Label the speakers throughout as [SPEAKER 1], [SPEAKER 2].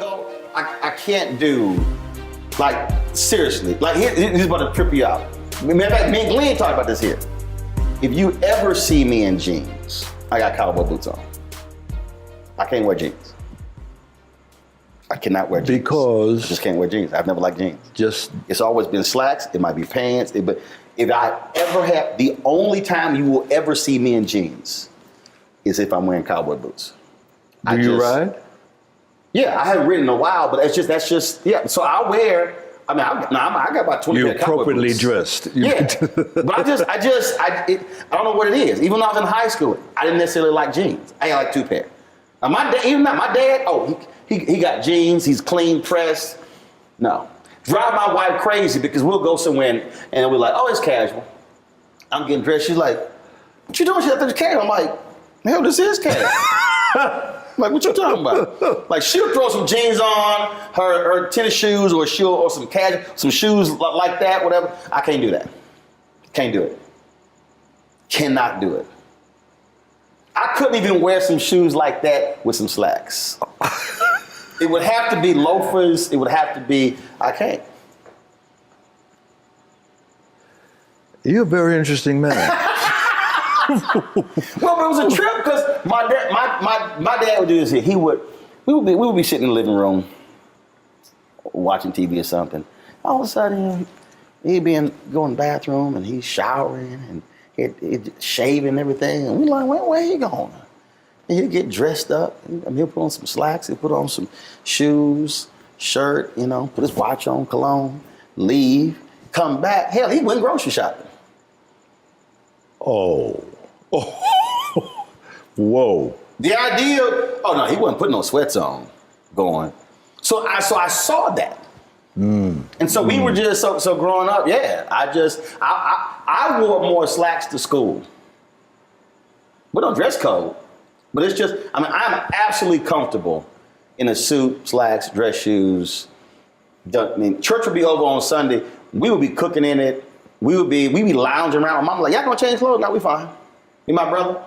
[SPEAKER 1] though, I can't do, like, seriously. Like, here's about to trip you out. Matter of fact, me and Glenn talked about this here. If you ever see me in jeans, I got cowboy boots on. I can't wear jeans. I cannot wear jeans.
[SPEAKER 2] Because?
[SPEAKER 1] I just can't wear jeans. I've never liked jeans. It's always been slacks. It might be pants. But if I ever have, the only time you will ever see me in jeans is if I'm wearing cowboy boots.
[SPEAKER 2] Do you ride?
[SPEAKER 1] Yeah, I haven't ridden in a while, but that's just, yeah. So I wear, I got about 20
[SPEAKER 2] You're
[SPEAKER 1] pair of cowboy
[SPEAKER 2] appropriately
[SPEAKER 1] boots.
[SPEAKER 2] dressed.
[SPEAKER 1] Yeah, but I don't know what it is. Even when I was in high school, I didn't necessarily like jeans. I had like 2 pair. Now my dad, he got jeans, he's clean pressed. No. Drive my wife crazy because we'll go somewhere and we're like, oh, it's casual. I'm getting dressed. She's like, what you doing? She's like, it's casual. I'm like, hell, this is casual. Like, what you talking about? Like, she'll throw some jeans on, her tennis shoes, or some shoes like that, whatever. I can't do that. Can't do it. Cannot do it. I couldn't even wear some shoes like that with some slacks. It would have to be loafers. It would have to be, I can't.
[SPEAKER 2] You're a very interesting man.
[SPEAKER 1] Well, it was a trip because my dad would do this here. We would be sitting in the living room watching TV or something. All of a sudden, he'd be going to the bathroom and he's showering and he'd shaving and everything. And we're like, where he going? And he'd get dressed up. He'll put on some slacks. He'll put on some shoes, shirt, put his watch on, cologne, leave, come back. Hell, he went grocery shopping.
[SPEAKER 2] Oh. Whoa.
[SPEAKER 1] The idea, he wasn't putting no sweats on going. So I saw that. And so we were just, so growing up, yeah, I wore more slacks to school. We don't dress code, but it's just, I'm absolutely comfortable in a suit, slacks, dress shoes. Church would be over on Sunday. We would be cooking in it. We'd be lounging around. My mom like, y'all gonna change clothes? No, we fine. Me and my brother.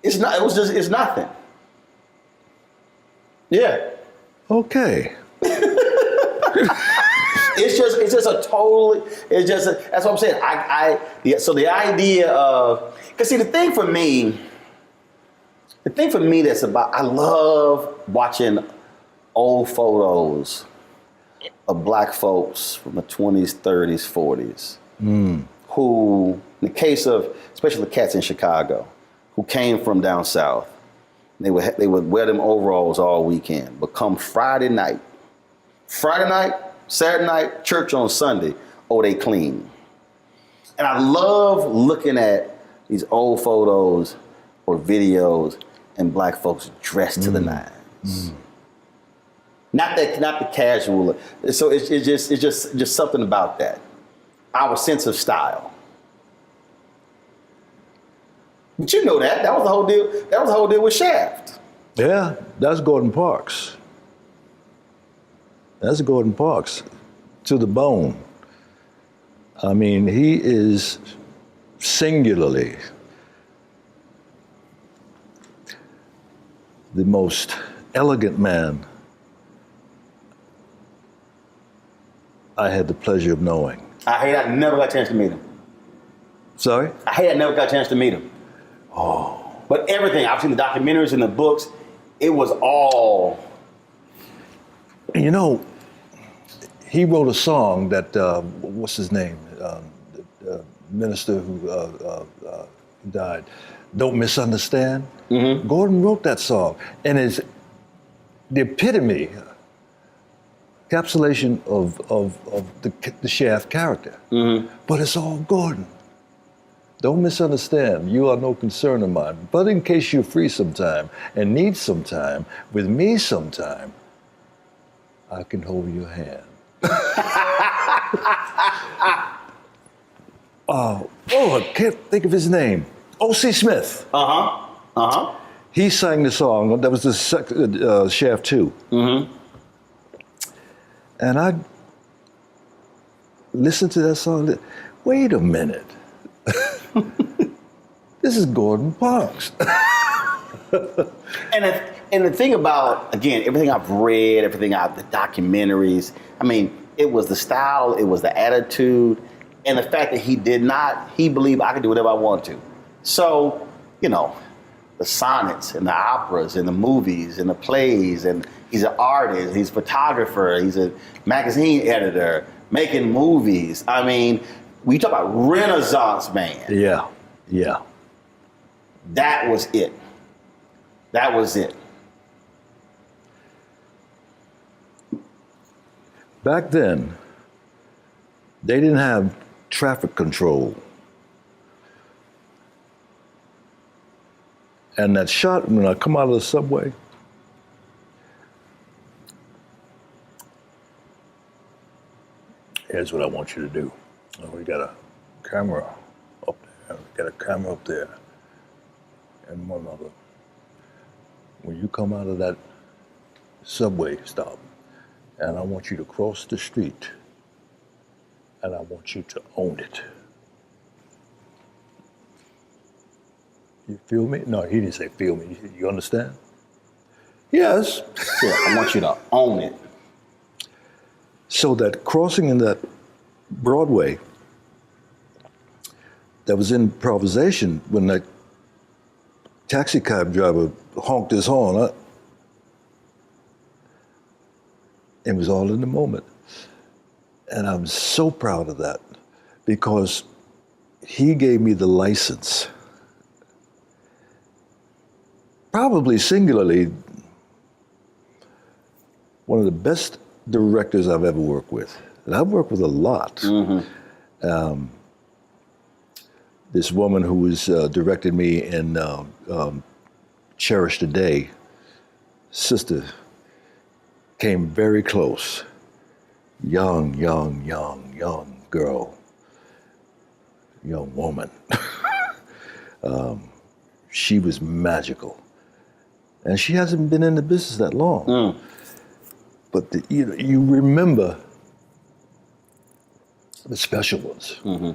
[SPEAKER 1] It's nothing. Yeah.
[SPEAKER 2] Okay.
[SPEAKER 1] It's just that's what I'm saying. So the idea of, because see, the thing for me that's about, I love watching old photos of black folks from the 20s, 30s, 40s, who, in the case of, especially the cats in Chicago, who came from down south, they would wear them overalls all weekend, but come Friday night, Saturday night, church on Sunday, they clean. And I love looking at these old photos or videos and black folks dressed to the nines. Not the casual. So it's just something about that. Our sense of style. But you know that was the whole deal. That was the whole deal with Shaft.
[SPEAKER 2] Yeah, that's Gordon Parks. That's Gordon Parks to the bone. I mean, he is singularly the most elegant man I had the pleasure of knowing.
[SPEAKER 1] I never got a chance to meet him.
[SPEAKER 2] Sorry?
[SPEAKER 1] I never got a chance to meet him.
[SPEAKER 2] Oh.
[SPEAKER 1] But everything, I've seen the documentaries and the books, it was all.
[SPEAKER 2] He wrote a song that, what's his name? The minister who died, Don't Misunderstand. Mm-hmm. Gordon wrote that song. And it's the epitome, encapsulation of the Shaft character. Mm-hmm. But it's all Gordon. Don't misunderstand, you are no concern of mine. But in case you're free sometime and need some time, with me sometime, I can hold your hand. I can't think of his name. O.C. Smith. He sang the song, that was the Shaft 2. Mm-hmm. And I listened to that song, wait a minute. This is Gordon Parks.
[SPEAKER 1] and And the thing about, again, everything I've read, the documentaries, I mean, it was the style, it was the attitude, and the fact that he believed I could do whatever I want to. So, you know, the sonnets and the operas and the movies and the plays, and he's an artist, he's a photographer, he's a magazine editor, making movies. I mean, we talk about Renaissance man.
[SPEAKER 2] Yeah, yeah.
[SPEAKER 1] That was it. That was it.
[SPEAKER 2] Back then, they didn't have traffic control. And that shot, when I come out of the subway, here's what I want you to do. Oh, we got a camera up there. We got a camera up there. And one other. When you come out of that subway stop, and I want you to cross the street, and I want you to own it. You feel me? No, he didn't say feel me. You understand? Yes.
[SPEAKER 1] Yeah, I want you to own it.
[SPEAKER 2] So that crossing in that Broadway, that was improvisation when that taxi cab driver honked his horn. It was all in the moment. And I'm so proud of that because he gave me the license. Probably singularly, one of the best directors I've ever worked with. And I've worked with a lot. Mm-hmm. This woman who was directed me in Cherish the Day, sister, came very close. Young girl, young woman. She was magical. And she hasn't been in the business that long. Mm. But you remember the special ones. Mm-hmm.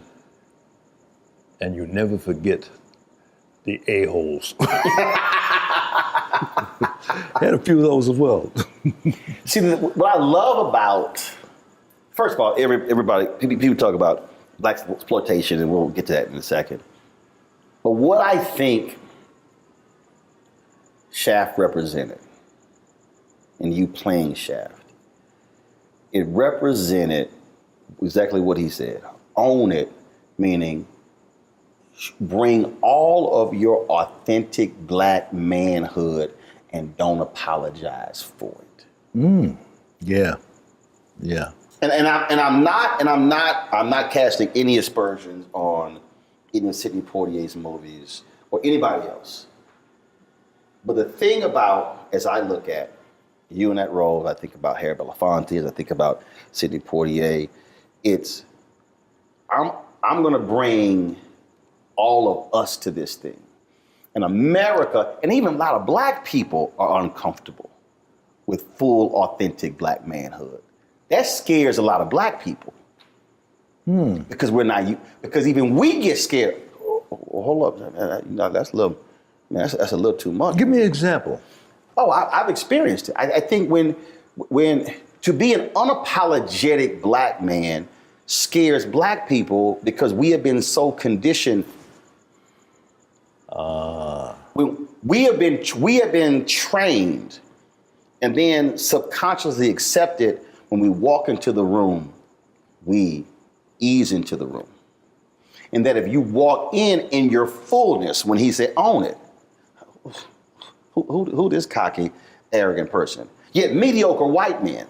[SPEAKER 2] And you never forget the a-holes. Had a few of those as well.
[SPEAKER 1] See, what I love about, first of all, everybody, people talk about black exploitation, and we'll get to that in a second. But what I think Shaft represented, and you playing Shaft, it represented exactly what he said. Own it, meaning bring all of your authentic black manhood and don't apologize for it.
[SPEAKER 2] Yeah.
[SPEAKER 1] And I'm not casting any aspersions on any of Sidney Poitier's movies or anybody else. But the thing about, as I look at you in that role, I think about Harry Belafonte, as I think about Sidney Poitier, it's I'm gonna bring all of us to this thing. And America, and even a lot of black people, are uncomfortable with full, authentic black manhood. That scares a lot of black people. Because because even we get scared. Oh, hold up, that's a little, man, that's a little too much.
[SPEAKER 2] Give me an example.
[SPEAKER 1] Oh, I've experienced it. I think when to be an unapologetic black man scares black people because we have been so conditioned. We have been trained and then subconsciously accepted when we walk into the room, we ease into the room. And that if you walk in your fullness, when he said, own it, who this cocky, arrogant person? Yet mediocre white men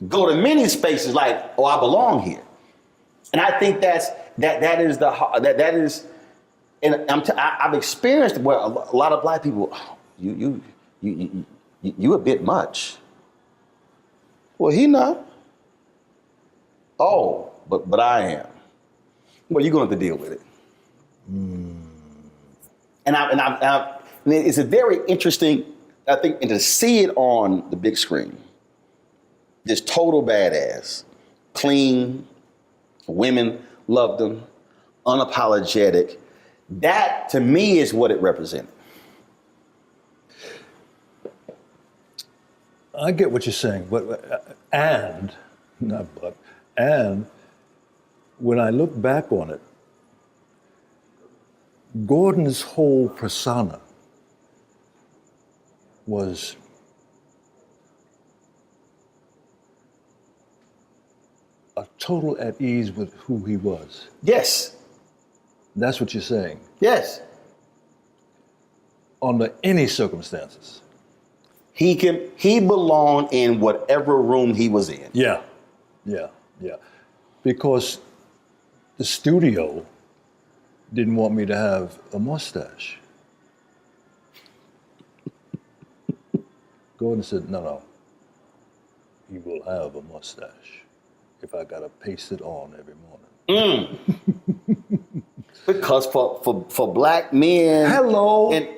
[SPEAKER 1] go to many spaces like, oh, I belong here. And I think that is, and I've experienced where a lot of black people, you a bit much. Well, he not. Oh, but I am. Well, you're going to have to deal with it. And it's a very interesting, I think, and to see it on the big screen, this total badass, clean, women loved him, unapologetic. That, to me, is what it represented.
[SPEAKER 2] I get what you're saying, and when I look back on it, Gordon's whole persona was a total at ease with who he was.
[SPEAKER 1] Yes.
[SPEAKER 2] That's what you're saying.
[SPEAKER 1] Yes.
[SPEAKER 2] Under any circumstances.
[SPEAKER 1] He belonged in whatever room he was in.
[SPEAKER 2] Yeah. Because the studio didn't want me to have a mustache. Gordon said, no, you will have a mustache if I gotta paste it on every morning.
[SPEAKER 1] Because for black men.
[SPEAKER 2] Hello.
[SPEAKER 1] They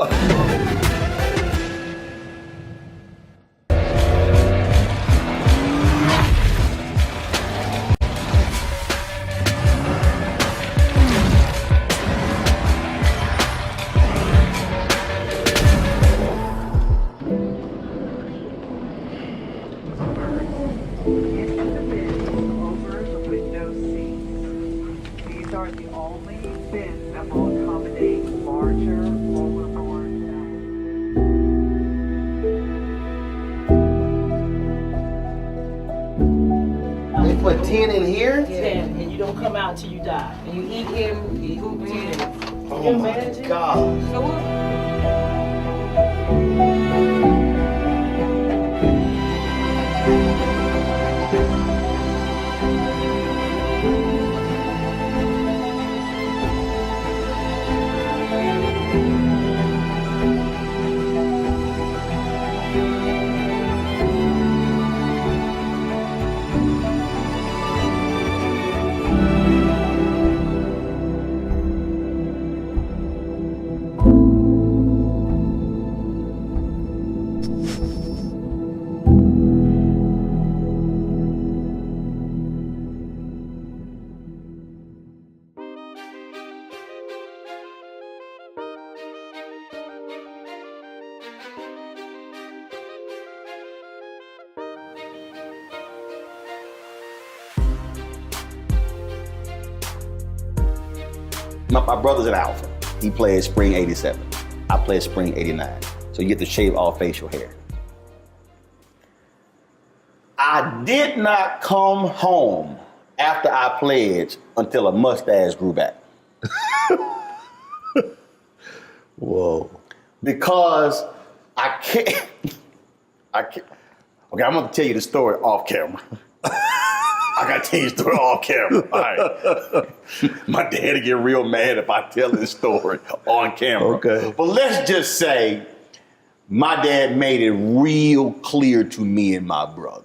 [SPEAKER 1] put 10 in here?
[SPEAKER 3] 10, and you don't come out till you die. And you eat him, you eat 10.
[SPEAKER 1] Oh my God.
[SPEAKER 3] So what?
[SPEAKER 1] My brother's an Alpha. He played Spring 87. I played Spring 89. So you get to shave all facial hair. I did not come home after I pledged until a mustache grew back.
[SPEAKER 2] Whoa.
[SPEAKER 1] Because I can't. Okay, I'm gonna tell you the story off camera. I gotta tell you the story off camera. All right. My dad will get real mad if I tell this story on camera.
[SPEAKER 2] Okay.
[SPEAKER 1] But let's just say my dad made it real clear to me and my brother.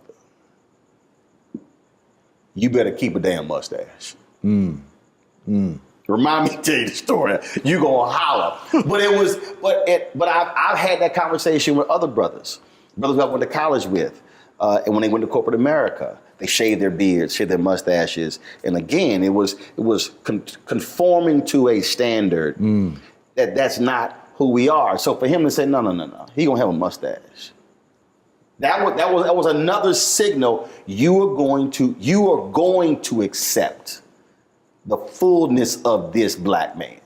[SPEAKER 1] You better keep a damn mustache. Remind me to tell you the story. You gonna holler. But I've had that conversation with other brothers I went to college with, and when they went to corporate America, they shaved their beards, shaved their mustaches, and again, it was conforming to a standard that's not who we are. So for him to say no, he gonna have a mustache. That was another signal you are going to accept the fullness of this black man.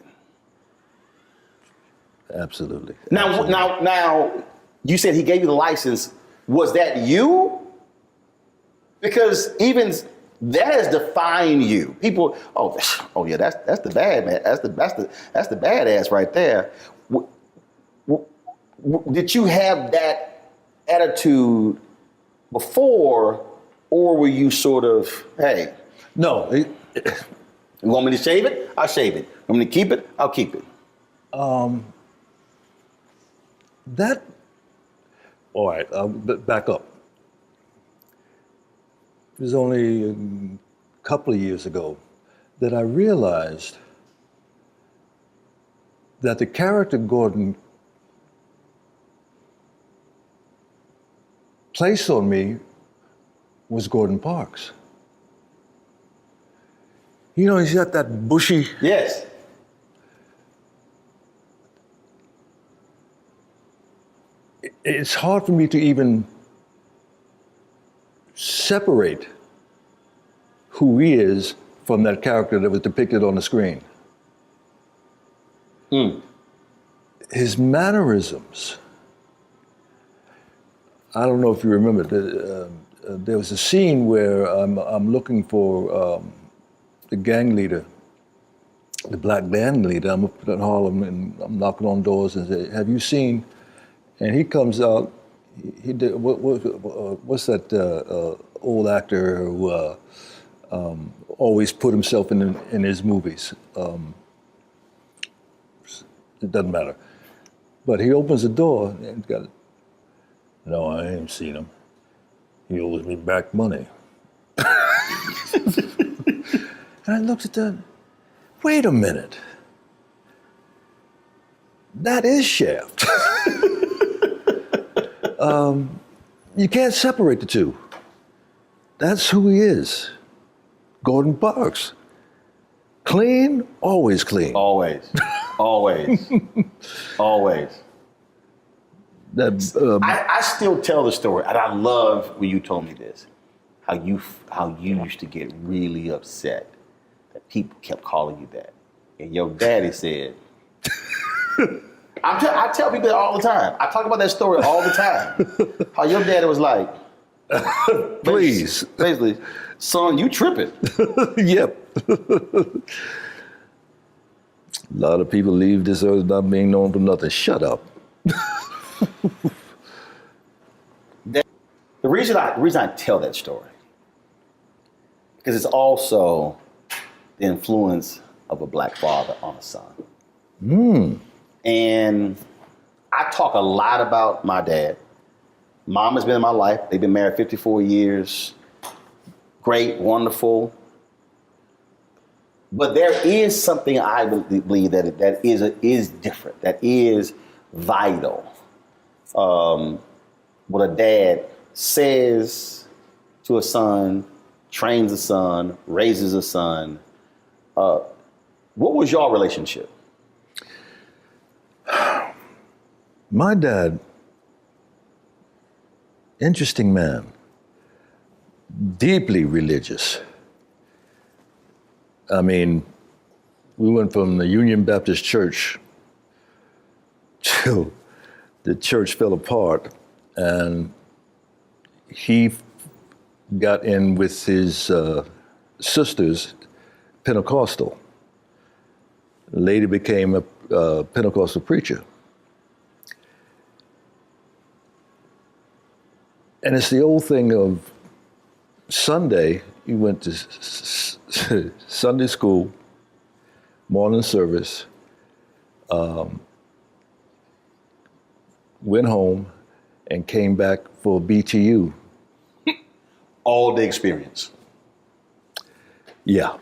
[SPEAKER 2] Absolutely.
[SPEAKER 1] Now, you said he gave you the license. Was that you? Because even that has defined you. People, oh yeah, that's the bad man. That's the badass right there. Did you have that attitude before, or were you sort of, hey?
[SPEAKER 2] No.
[SPEAKER 1] You want me to shave it? I'll shave it. You want me to keep it? I'll keep it.
[SPEAKER 2] All right, back up. It was only a couple of years ago that I realized that the character Gordon placed on me was Gordon Parks. You know, he's got that bushy.
[SPEAKER 1] Yes.
[SPEAKER 2] It's hard for me to even separate who he is from that character that was depicted on the screen. His mannerisms. I don't know if you remember, there was a scene where I'm looking for the gang leader, the black gang leader. I'm up in Harlem and I'm knocking on doors and say, "Have you seen?" And he comes out. He did. What's that old actor who always put himself in his movies? It doesn't matter. But he opens the door and got. No, I ain't seen him. He owes me back money. And I looked at that. Wait a minute. That is Shaft. You can't separate the two. That's who he is. Gordon Parks. Clean, always clean.
[SPEAKER 1] Always. Always. Always. I still tell the story, and I love when you told me this, how you used to get really upset that people kept calling you that. And your daddy said, I tell people that all the time. I talk about that story all the time. How your daddy was like,
[SPEAKER 2] please.
[SPEAKER 1] Basically, son, you tripping.
[SPEAKER 2] Yep. A lot of people leave this earth not being known for nothing. Shut up.
[SPEAKER 1] The reason I tell that story, because it's also the influence of a black father on a son. And I talk a lot about my dad. Mom has been in my life. They've been married 54 years. Great, wonderful. But there is something I believe that is different, that is vital. What a dad says to a son, trains a son, raises a son. What was your relationship?
[SPEAKER 2] My dad, interesting man, deeply religious. I mean, we went from the Union Baptist Church till the church fell apart, and he got in with his sisters, Pentecostal. Later became a Pentecostal preacher. And it's the old thing of Sunday, you went to Sunday school, morning service, went home, and came back for BTU.
[SPEAKER 1] All the experience.
[SPEAKER 2] Yeah.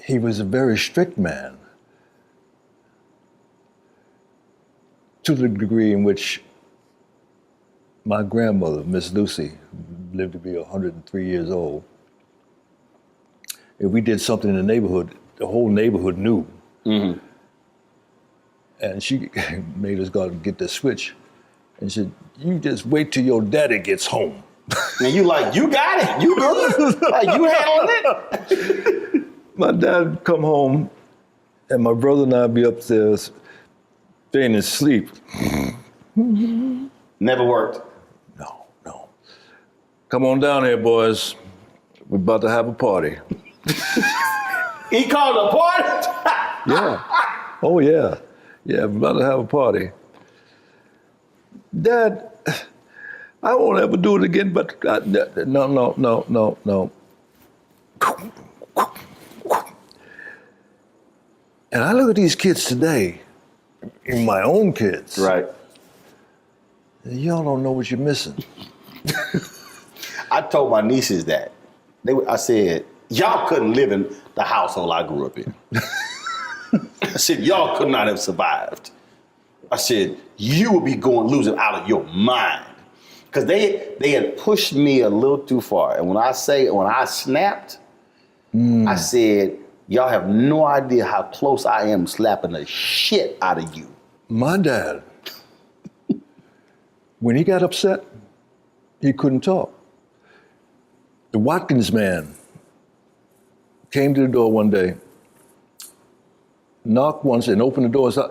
[SPEAKER 2] He was a very strict man, to the degree in which my grandmother, Miss Lucy, lived to be 103 years old. If we did something in the neighborhood, the whole neighborhood knew. Mm-hmm. And she made us go out and get the switch. And she said, "You just wait till your daddy gets home."
[SPEAKER 1] And you like, you got it, you good, like you handling it.
[SPEAKER 2] My dad would come home, and my brother and I'd be upstairs, fainting asleep.
[SPEAKER 1] Never worked.
[SPEAKER 2] No. Come on down here, boys. We're about to have a party.
[SPEAKER 1] He called a party?
[SPEAKER 2] Yeah. Oh, yeah. Yeah, we're about to have a party. Dad, I won't ever do it again, but no. And I look at these kids today, my own kids.
[SPEAKER 1] Right.
[SPEAKER 2] Y'all don't know what you're missing.
[SPEAKER 1] I told my nieces that. I said, y'all couldn't live in the household I grew up in. I said, y'all could not have survived. I said, you would be losing out of your mind. Because they had pushed me a little too far. And when I snapped, I said, y'all have no idea how close I am slapping the shit out of you.
[SPEAKER 2] My dad When he got upset, he couldn't talk. The Watkins man came to the door one day, knocked once and opened the door and said,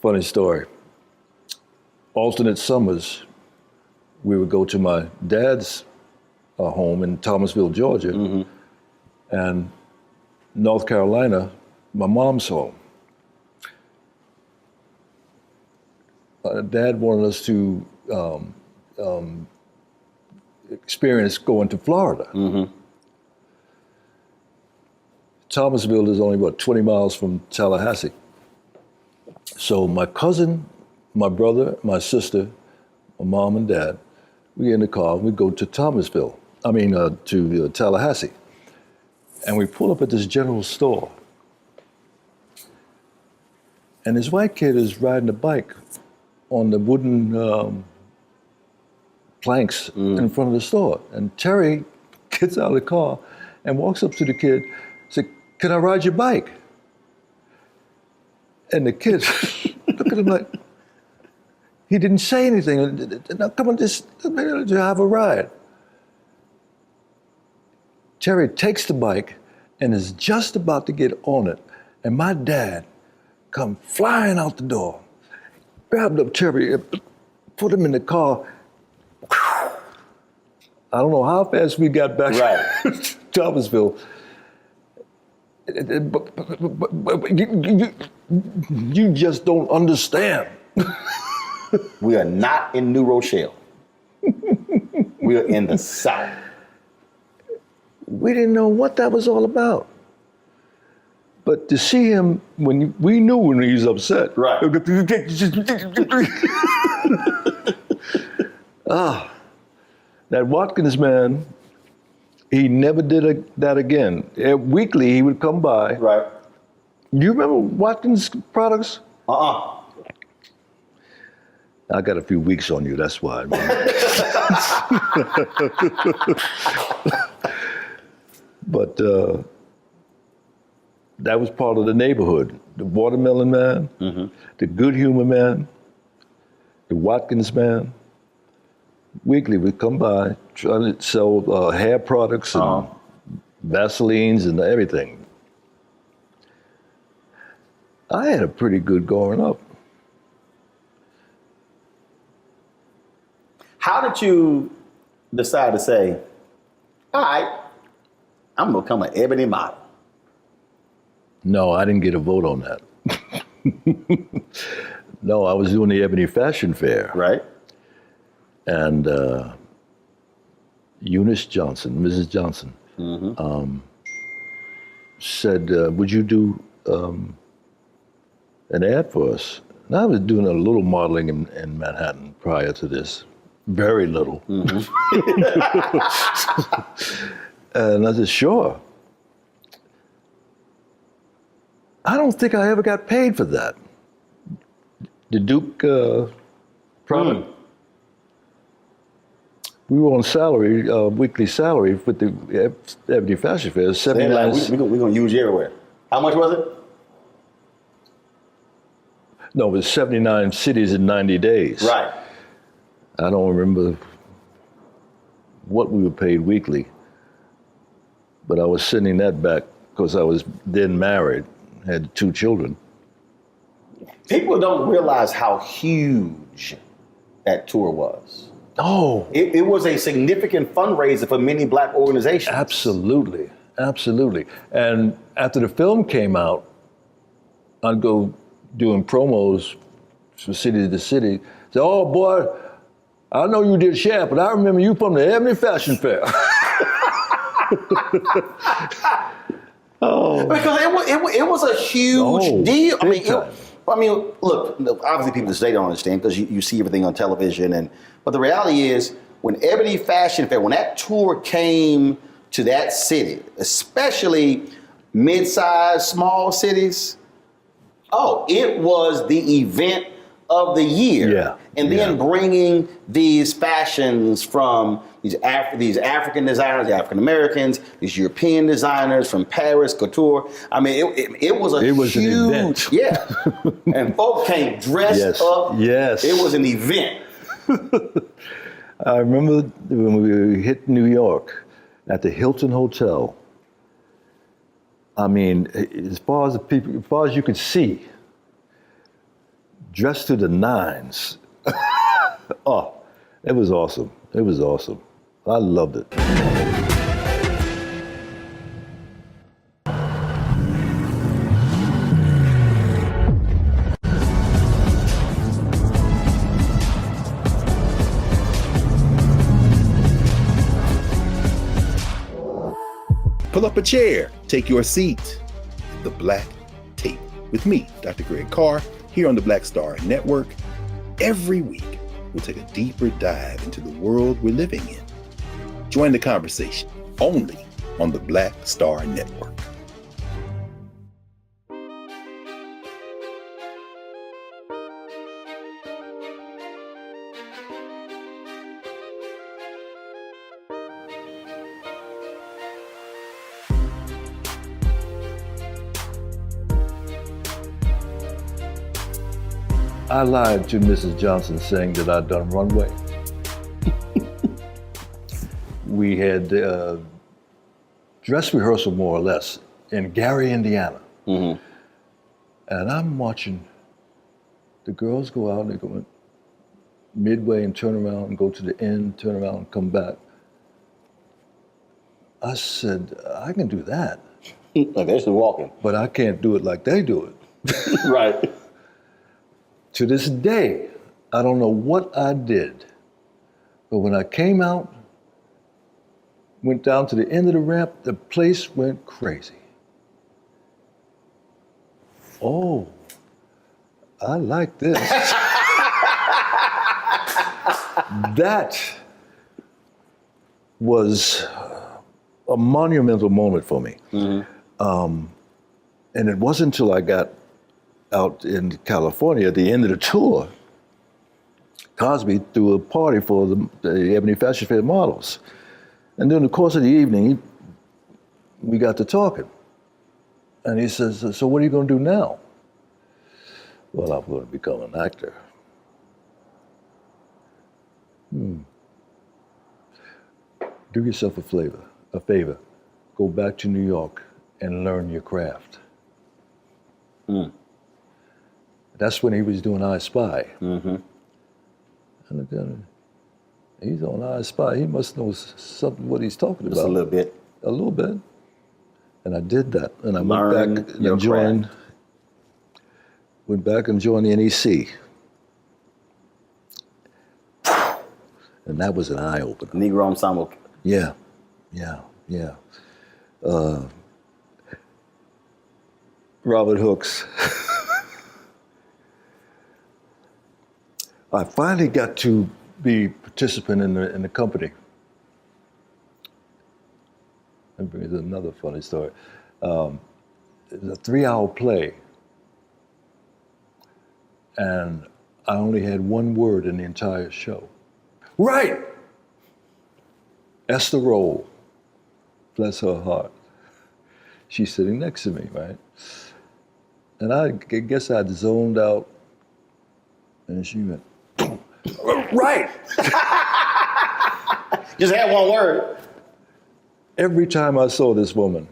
[SPEAKER 2] funny story. Alternate summers, we would go to my dad's home in Thomasville, Georgia, and North Carolina, my mom's home. Dad wanted us to experience going to Florida. Thomasville is only, 20 miles from Tallahassee. So my cousin, my brother, my sister, my mom and dad, we get in the car and we go to to Tallahassee. And we pull up at this general store. And this white kid is riding a bike on the wooden planks in front of the store. And Terry gets out of the car and walks up to the kid and said, "Can I ride your bike?" And the kid look at him like, he didn't say anything. "No, come on, just have a ride." Terry takes the bike and is just about to get on it. And my dad come flying out the door, grabbed up Terry, put him in the car. I don't know how fast we got back to Thomasville. But you just don't understand.
[SPEAKER 1] We are not in New Rochelle. We are in the South.
[SPEAKER 2] We didn't know what that was all about. But to see him we knew when he was upset.
[SPEAKER 1] Right.
[SPEAKER 2] That Watkins man, he never did that again. Weekly, he would come by.
[SPEAKER 1] Right.
[SPEAKER 2] You remember Watkins products? I got a few weeks on you, that's why. But that was part of the neighborhood. The Watermelon Man, the Good Humor Man, the Watkins Man. Weekly would come by trying to sell hair products and Vaselines and everything. I had a pretty good growing up.
[SPEAKER 1] How did you decide to say, all right, I'm gonna become an ebony model?
[SPEAKER 2] No, I didn't get a vote on that. No, I was doing the Ebony Fashion Fair.
[SPEAKER 1] Right.
[SPEAKER 2] And Eunice Johnson, Mrs. Johnson, said, would you do an ad for us? And I was doing a little modeling in Manhattan prior to this. Very little. And I said, sure. I don't think I ever got paid for that. The Duke product. We were on salary, weekly salary with the Ebony Fashion Fair.
[SPEAKER 1] We're gonna use you everywhere. How much was it?
[SPEAKER 2] No, it was 79 cities in 90 days.
[SPEAKER 1] Right.
[SPEAKER 2] I don't remember what we were paid weekly, but I was sending that back because I was then married, had 2 children.
[SPEAKER 1] People don't realize how huge that tour was.
[SPEAKER 2] Oh.
[SPEAKER 1] It was a significant fundraiser for many black organizations.
[SPEAKER 2] Absolutely, absolutely. And after the film came out, I'd go doing promos from city to city. Say, oh boy, I know you did Shaft, but I remember you from the Ebony Fashion Fair. Oh.
[SPEAKER 1] Because it was a huge deal. I mean, look, obviously people today don't understand because you see everything on television, but the reality is when Ebony Fashion Fair, when that tour came to that city, especially mid-sized, small cities, it was the event of the year.
[SPEAKER 2] Yeah.
[SPEAKER 1] And then bringing these fashions from these African designers, the African Americans, these European designers from Paris, couture. I mean, it was a huge,
[SPEAKER 2] an event.
[SPEAKER 1] Yeah. And folk came dressed up.
[SPEAKER 2] Yes.
[SPEAKER 1] It was an event.
[SPEAKER 2] I remember when we hit New York at the Hilton Hotel. I mean, as far as you could see, dressed to the nines. Oh, it was awesome. It was awesome. I loved it.
[SPEAKER 4] Pull up a chair, take your seat. The Black Tape with me, Dr. Greg Carr, here on the Black Star Network. Every week, we'll take a deeper dive into the world we're living in. Join the conversation only on the Black Star Network.
[SPEAKER 2] I lied to Mrs. Johnson saying that I'd done runway. We had dress rehearsal, more or less, in Gary, Indiana.
[SPEAKER 1] Mm-hmm.
[SPEAKER 2] And I'm watching the girls go out and they go midway and turn around and go to the end, turn around and come back. I said, I can do that.
[SPEAKER 1] Like they're still walking.
[SPEAKER 2] But I can't do it like they do it.
[SPEAKER 1] Right.
[SPEAKER 2] To this day, I don't know what I did, but when I came out, went down to the end of the ramp, the place went crazy. Oh, I like this. That was a monumental moment for me. Mm-hmm. And it wasn't until I got out in California at the end of the tour, Cosby threw a party for the Ebony Fashion Fair models. And during the course of the evening, we got to talking. And he says, so what are you going to do now? Well, I'm going to become an actor. Do yourself a favor. Go back to New York and learn your craft. That's when he was doing I Spy. Mm-hmm. And again, he's on I Spy. He must know something what he's talking about.
[SPEAKER 1] Just a little bit.
[SPEAKER 2] A little bit. And I did that. And I
[SPEAKER 1] Learn
[SPEAKER 2] went back
[SPEAKER 1] your
[SPEAKER 2] and joined.
[SPEAKER 1] craft.
[SPEAKER 2] Went back and joined the NEC. And that was an eye opener.
[SPEAKER 1] Negro Ensemble.
[SPEAKER 2] Yeah. Robert Hooks. I finally got to be participant in the company. That brings another funny story. It was a 3-hour play, and I only had one word in the entire show. Right! Esther Roll, bless her heart. She's sitting next to me, right? And I guess I'd zoned out, and she went, right!
[SPEAKER 1] Just had one word.
[SPEAKER 2] Every time I saw this woman,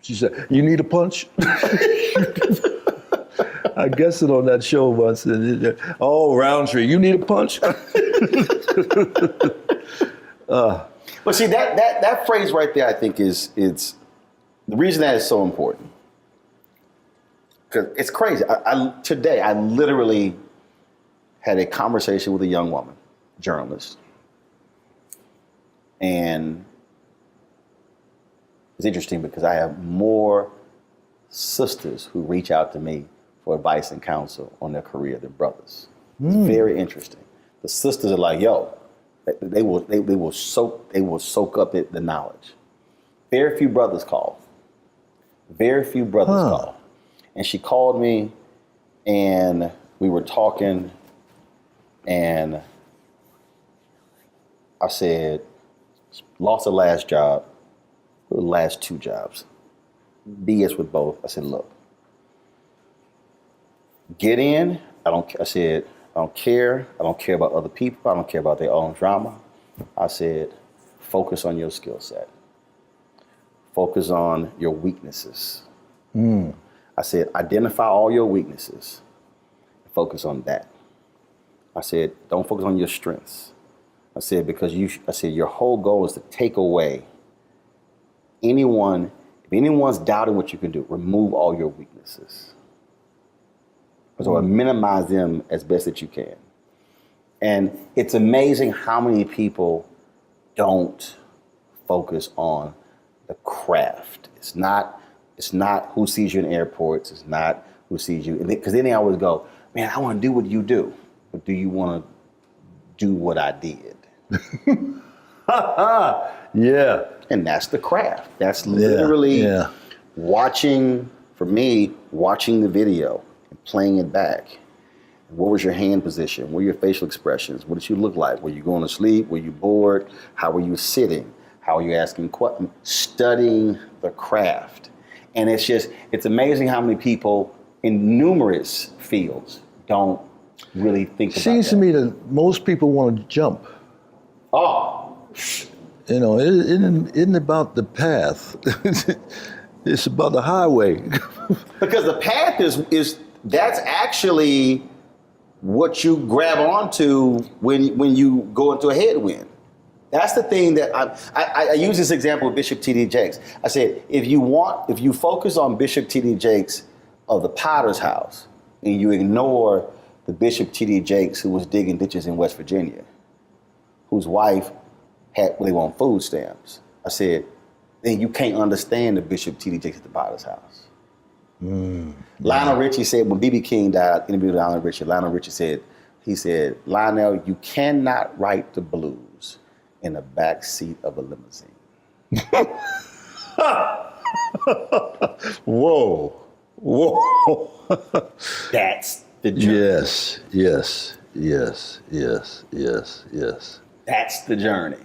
[SPEAKER 2] she said, you need a punch? I guessed it on that show once. Oh, Roundtree, you need a punch?
[SPEAKER 1] But see, that phrase right there, I think it's the reason that is so important. Because it's crazy. Today, I literally had a conversation with a young woman, journalist. And it's interesting because I have more sisters who reach out to me for advice and counsel on their career than brothers. It's very interesting. The sisters are like, yo, they will soak up the knowledge. Very few brothers call. And she called me and we were talking and I said, Lost the last job, the last 2 jobs. BS with both. I said, look, get in. I said, I don't care. I don't care about other people. I don't care about their own drama. I said, focus on your skill set. Focus on your weaknesses. I said, identify all your weaknesses. Focus on that. I said, don't focus on your strengths. I said, because your whole goal is to take away if anyone's doubting what you can do, remove all your weaknesses. So minimize them as best that you can. And it's amazing how many people don't focus on the craft. It's not who sees you in airports. It's not who sees you. Because then they always go, man, I want to do what you do. But do you want to do what I did?
[SPEAKER 2] Yeah.
[SPEAKER 1] And that's the craft. That's literally watching the video and playing it back. What was your hand position? What were your facial expressions? What did you look like? Were you going to sleep? Were you bored? How were you sitting? How are you asking questions? Studying the craft. And it's amazing how many people in numerous fields don't really think about that.
[SPEAKER 2] Seems to me that most people want to jump.
[SPEAKER 1] Oh.
[SPEAKER 2] You know, it isn't about the path. It's about the highway.
[SPEAKER 1] Because the path that's actually what you grab onto when you go into a headwind. That's the thing that I use this example with Bishop T.D. Jakes. I said, if you focus on Bishop T.D. Jakes of the Potter's House and you ignore the Bishop T.D. Jakes who was digging ditches in West Virginia, whose wife they were on food stamps, I said, then you can't understand the Bishop T.D. Jakes at the Potter's House. Lionel Richie said, when B.B. King died, interviewed Lionel Richie said, Lionel, you cannot write the blues in the back seat of a limousine.
[SPEAKER 2] Whoa.
[SPEAKER 1] That's the journey.
[SPEAKER 2] Yes.
[SPEAKER 1] That's the journey.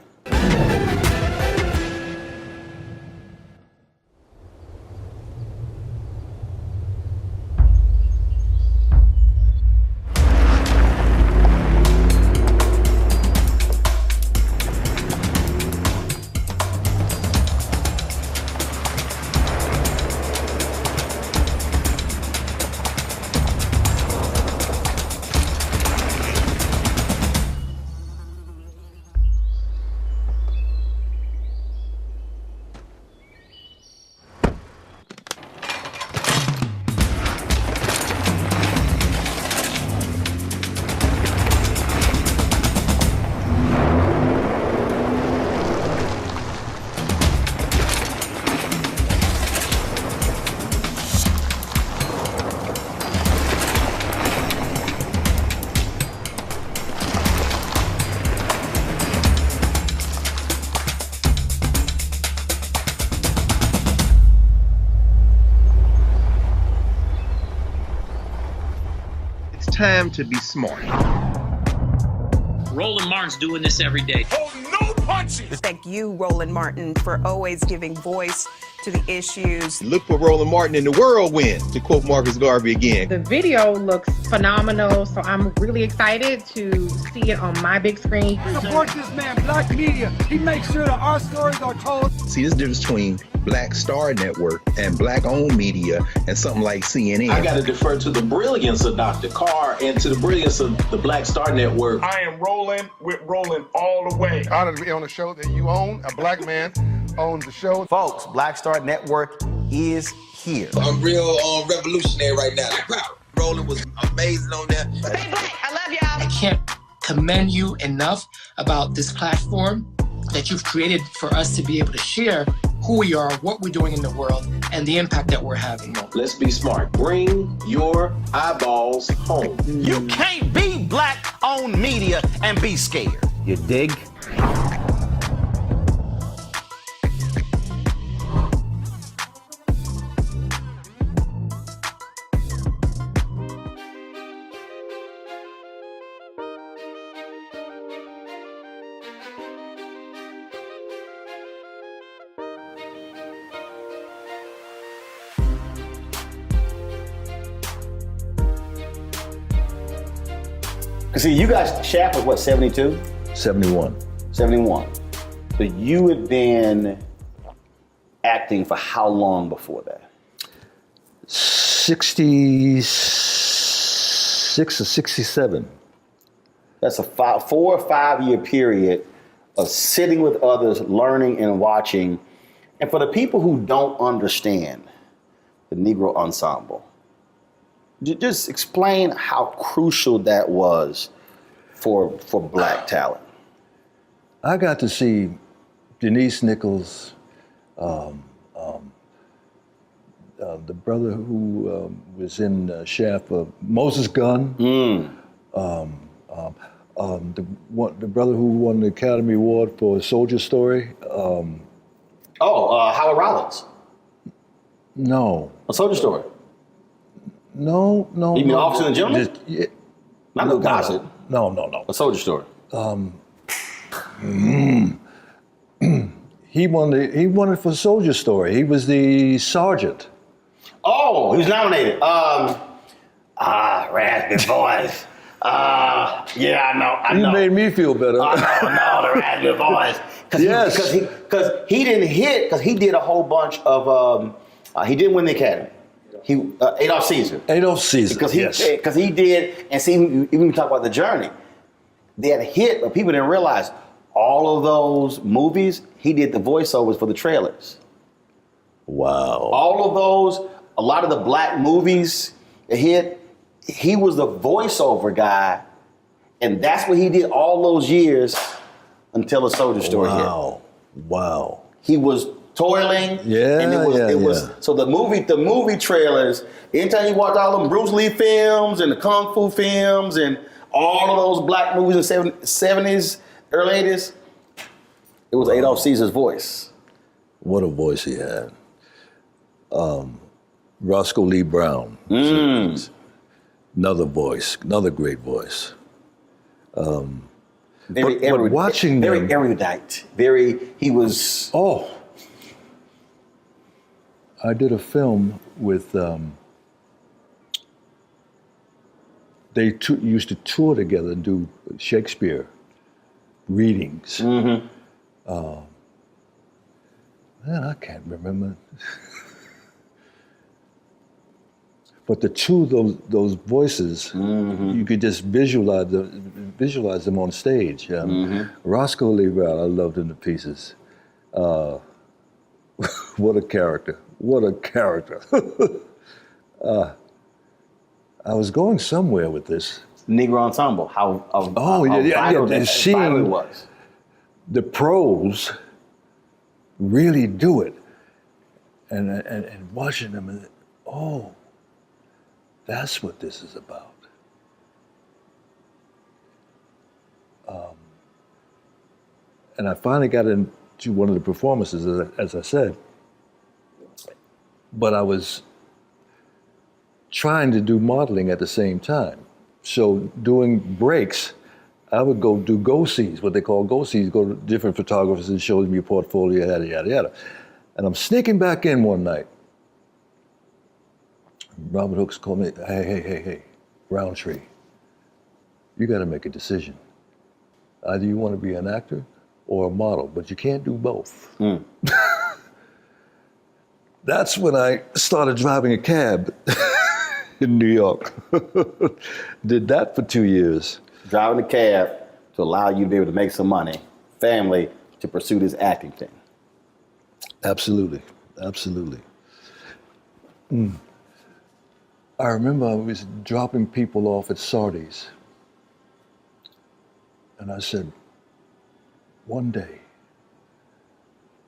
[SPEAKER 5] Time to be smart.
[SPEAKER 6] Roland Martin's doing this every day.
[SPEAKER 7] Oh, no punches!
[SPEAKER 8] Thank you, Roland Martin, for always giving voice to the issues.
[SPEAKER 5] Look for Roland Martin in the whirlwind, to quote Marcus Garvey again.
[SPEAKER 9] The video looks phenomenal, so I'm really excited to see it on my big screen.
[SPEAKER 7] Support this man, Black Media. He makes sure that our stories are told.
[SPEAKER 5] See, this difference between Black Star Network and Black-owned media and something like CNN.
[SPEAKER 10] I got to defer to the brilliance of Dr. Carr and to the brilliance of the Black Star Network.
[SPEAKER 7] I am rolling with Roland all the way. Honored to be on a show that you own. A black man owns the show.
[SPEAKER 1] Folks, Black Star Network is here.
[SPEAKER 11] I'm real revolutionary right now. Roland was amazing on that.
[SPEAKER 8] Stay black. I love y'all.
[SPEAKER 6] I can't commend you enough about this platform that you've created for us to be able to share who we are, what we're doing in the world, and the impact that we're having.
[SPEAKER 10] Let's be smart. Bring your eyeballs home.
[SPEAKER 1] You can't be Black-owned media and be scared. You dig? Cause see, you guys, Shaft was what, 72?
[SPEAKER 2] 71.
[SPEAKER 1] 71. So you had been acting for how long before that?
[SPEAKER 2] 66 or 67.
[SPEAKER 1] That's a 4 or 5 year period of sitting with others, learning and watching. And for the people who don't understand the Negro Ensemble, just explain how crucial that was for Black talent.
[SPEAKER 2] I got to see Denise Nichols, the brother who was in Shaft, Moses Gunn, the brother who won the Academy Award for Soldier Story.
[SPEAKER 1] Howard Rollins.
[SPEAKER 2] No.
[SPEAKER 1] A Soldier Story.
[SPEAKER 2] No.
[SPEAKER 1] You mean Officer and Gentleman?
[SPEAKER 2] Yeah.
[SPEAKER 1] Not no Gossip.
[SPEAKER 2] No.
[SPEAKER 1] A Soldier Story.
[SPEAKER 2] He won it for Soldier Story. He was the sergeant.
[SPEAKER 1] Oh, he was nominated. Raspy Boys. Yeah, I know.
[SPEAKER 2] You made me feel better.
[SPEAKER 1] No, the Raspy Boys.
[SPEAKER 2] Yes.
[SPEAKER 1] Because he didn't hit, because he did a whole bunch of, he didn't win the Academy. Adolph Caesar. Because he did, and see, even we talk about The Journey, they had a hit, but people didn't realize all of those movies, he did the voiceovers for the trailers.
[SPEAKER 2] Wow.
[SPEAKER 1] All of those, a lot of the Black movies that hit, he was the voiceover guy, and that's what he did all those years until A Soldier Story hit.
[SPEAKER 2] Wow.
[SPEAKER 1] He was toiling.
[SPEAKER 2] Yeah,
[SPEAKER 1] and it was so the movie trailers, anytime you watch all them Bruce Lee films and the Kung Fu films and all of those Black movies in the 70s, early 80s, it was Adolph Caesar's voice.
[SPEAKER 2] What a voice he had. Roscoe Lee Brown. Another voice, another great voice.
[SPEAKER 1] Very erudite. He was.
[SPEAKER 2] Oh. I did a film with, they used to tour together and do Shakespeare readings. Man, I can't remember. But the two of those voices, you could just visualize them on stage. Roscoe Lee Brown, I loved him to pieces. What a character. What a character. I was going somewhere with this.
[SPEAKER 1] Negro Ensemble, how vital it was.
[SPEAKER 2] The pros really do it. And watching them, and that's what this is about. And I finally got into one of the performances, as I said, but I was trying to do modeling at the same time. So doing breaks, I would go do go-sees, what they call go-sees, go to different photographers and show them your portfolio, yada, yada, yada. And I'm sneaking back in one night. Robert Hooks called me, hey, Roundtree, you got to make a decision. Either you want to be an actor or a model, but you can't do both. That's when I started driving a cab in New York. Did that for 2 years.
[SPEAKER 1] Driving a cab to allow you to be able to make some money, family, to pursue this acting thing.
[SPEAKER 2] Absolutely. I remember I was dropping people off at Sardi's. And I said, one day,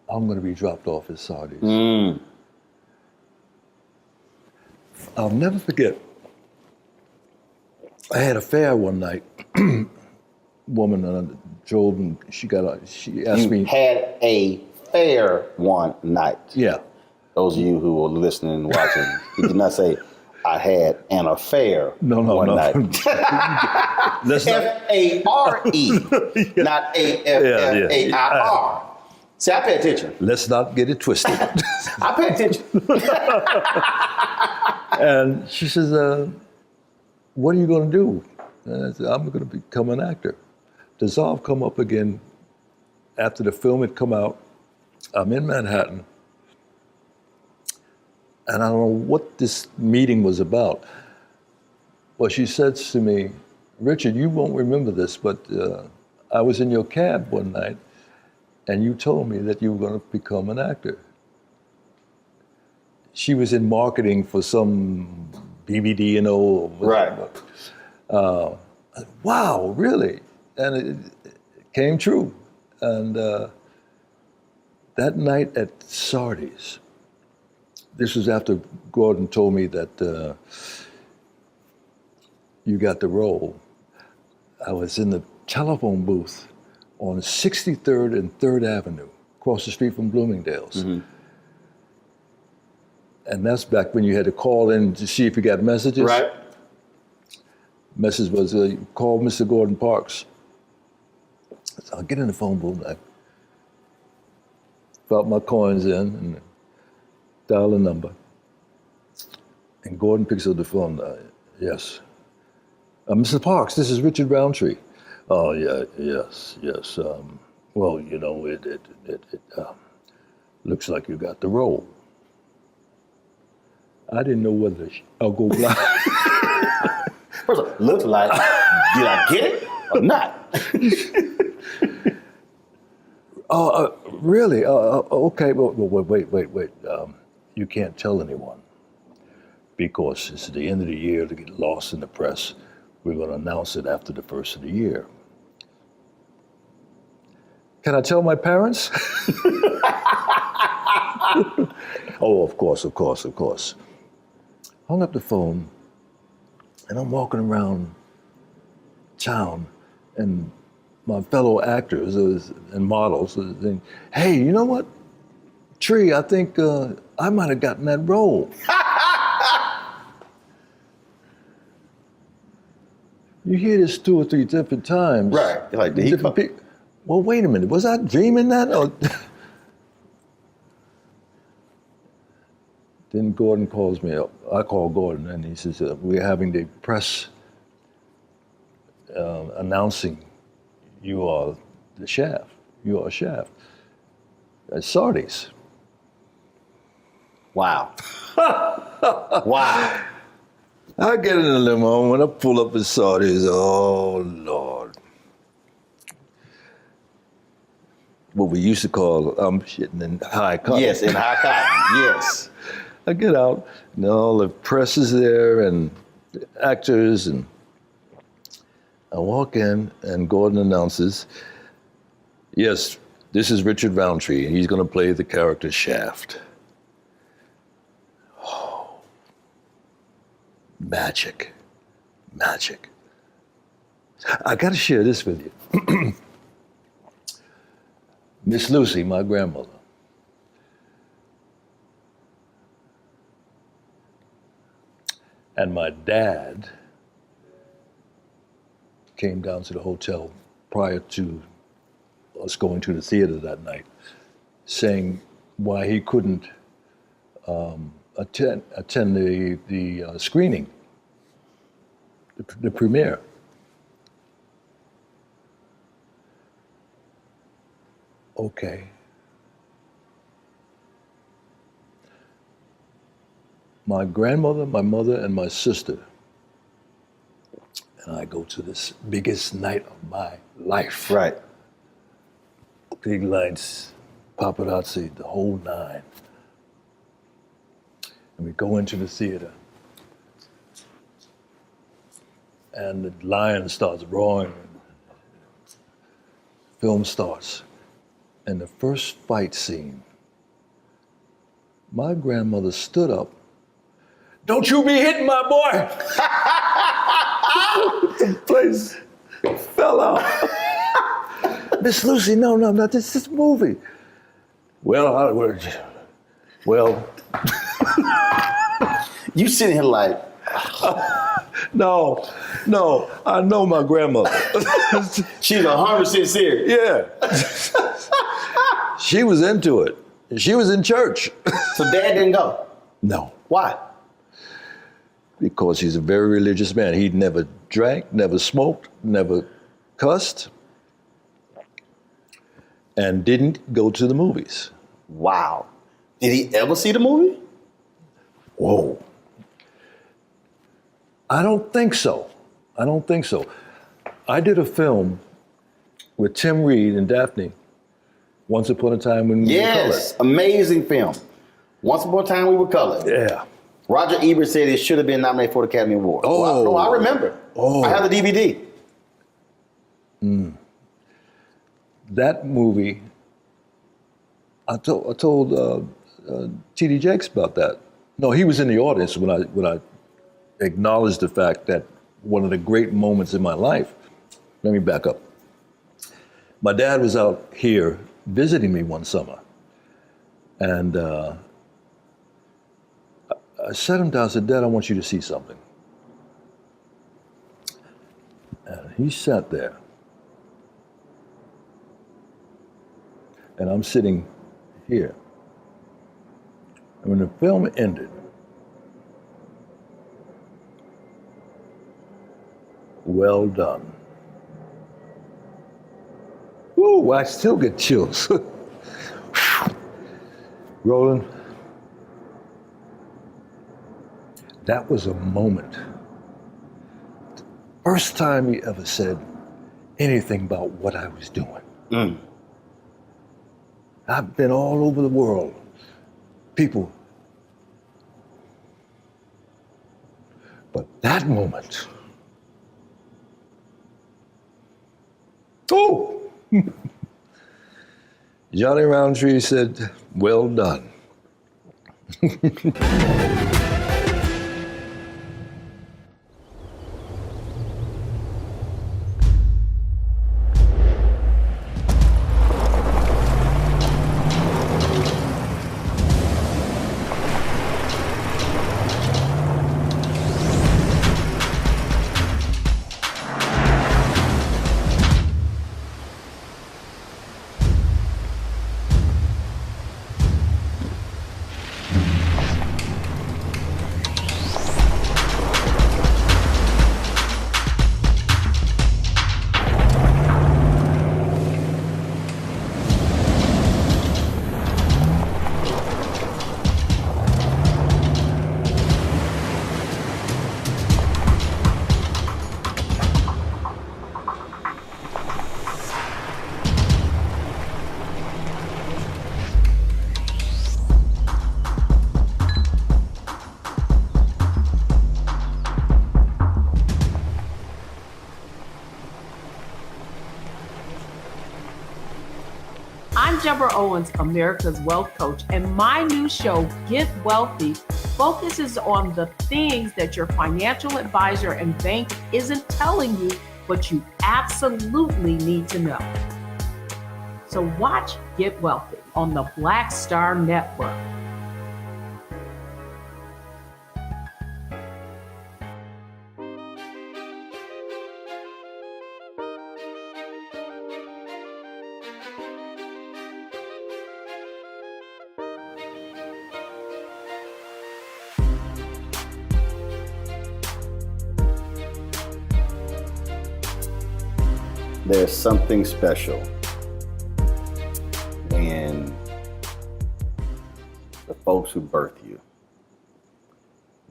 [SPEAKER 2] I'm going to be dropped off at Sardi's. I'll never forget, I had a fare one night. Woman drove and she asked me.
[SPEAKER 1] You had a fare one night.
[SPEAKER 2] Yeah.
[SPEAKER 1] Those of you who are listening and watching, he did not say, I had an affair one night. F-A-R-E, not A-F-F-A-I-R. See, I pay attention.
[SPEAKER 2] Let's not get it twisted.
[SPEAKER 1] I pay attention.
[SPEAKER 2] And she says, what are you going to do? And I said, I'm going to become an actor. Dissolve come up again after the film had come out. I'm in Manhattan. And I don't know what this meeting was about. Well, she said to me, Richard, you won't remember this, but I was in your cab one night and you told me that you were going to become an actor. She was in marketing for some BBD,
[SPEAKER 1] Right.
[SPEAKER 2] Wow, really? And it came true. And that night at Sardi's, this was after Gordon told me that you got the role. I was in the telephone booth on 63rd and 3rd Avenue, across the street from Bloomingdale's.
[SPEAKER 1] Mm-hmm.
[SPEAKER 2] And that's back when you had to call in to see if you got messages.
[SPEAKER 1] Right.
[SPEAKER 2] Message was, call Mr. Gordon Parks. So I'll get in the phone booth, I drop my coins in and dial the number. And Gordon picks up the phone. Yes. Mr. Parks, this is Richard Roundtree. Oh, yeah, yes. Well, you know, it looks like you got the role. I didn't know whether I'll go blind.
[SPEAKER 1] First of all, looks like, did I get it or not?
[SPEAKER 2] Really? Okay, well, wait. You can't tell anyone because it's the end of the year to get lost in the press. We're going to announce it after the first of the year. Can I tell my parents? Oh, of course. Hung up the phone, and I'm walking around town, and my fellow actors and models are saying, hey, you know what? Tree, I think I might have gotten that role. You hear this 2 or 3 different times.
[SPEAKER 1] Right. You're like, did he come?
[SPEAKER 2] Well, wait a minute. Was I dreaming that? Or Then Gordon calls me up. I call Gordon, and he says, we're having the press announcing you are the Shaft. You are Shaft. At Sardi's.
[SPEAKER 1] Wow. Wow.
[SPEAKER 2] I get in the limo, when I pull up at Sardi's, oh, Lord. What we used to call, I'm shitting in high cotton.
[SPEAKER 1] Yes, in high cotton, yes.
[SPEAKER 2] I get out, and all the press is there, and the actors, and I walk in, and Gordon announces, yes, this is Richard Roundtree, and he's going to play the character Shaft. Oh, magic. I got to share this with you. Miss Lucy, my grandmother, and my dad came down to the hotel prior to us going to the theater that night, saying why he couldn't attend the screening, the premiere. Okay. My grandmother, my mother, and my sister, and I go to this biggest night of my life.
[SPEAKER 1] Right.
[SPEAKER 2] Big lights, paparazzi, the whole nine. And we go into the theater. And the lion starts roaring. Film starts. And the first fight scene, my grandmother stood up. Don't you be hitting my boy! The place fell out. Miss Lucy, no, this is a movie. Well,
[SPEAKER 1] You sitting here like,
[SPEAKER 2] no, I know my grandmother.
[SPEAKER 1] she's 100% serious.
[SPEAKER 2] Yeah. She was into it. She was in church.
[SPEAKER 1] So Dad didn't go?
[SPEAKER 2] No.
[SPEAKER 1] Why?
[SPEAKER 2] because he's a very religious man. He never drank, never smoked, never cussed, and didn't go to the movies.
[SPEAKER 1] Wow. Did he ever see the movie?
[SPEAKER 2] Whoa. I don't think so. I did a film with Tim Reed and Daphne, Once Upon a Time When We Were Colored.
[SPEAKER 1] Yes, amazing film. Once Upon a Time We Were Colored.
[SPEAKER 2] Yeah.
[SPEAKER 1] Roger Ebert said it should have been nominated for the Academy Award.
[SPEAKER 2] Oh.
[SPEAKER 1] No, I remember.
[SPEAKER 2] Oh.
[SPEAKER 1] I have the DVD.
[SPEAKER 2] That movie, I told T.D. Jakes about that. No, he was in the audience when I acknowledged the fact that one of the great moments in my life. Let me back up. My dad was out here visiting me one summer, and I sat him down and said, "Dad, I want you to see something." And he sat there, and I'm sitting here. And when the film ended, well done. Ooh, I still get chills. Roland, that was a moment. First time he ever said anything about what I was doing. I've been all over the world. People. But that moment. Oh! Johnny Roundtree said, well done.
[SPEAKER 3] I'm Deborah Owens, America's Wealth Coach, and my new show, Get Wealthy, focuses on the things that your financial advisor and bank isn't telling you, but you absolutely need to know. So watch Get Wealthy on the Black Star Network.
[SPEAKER 1] There's something special when the folks who birth you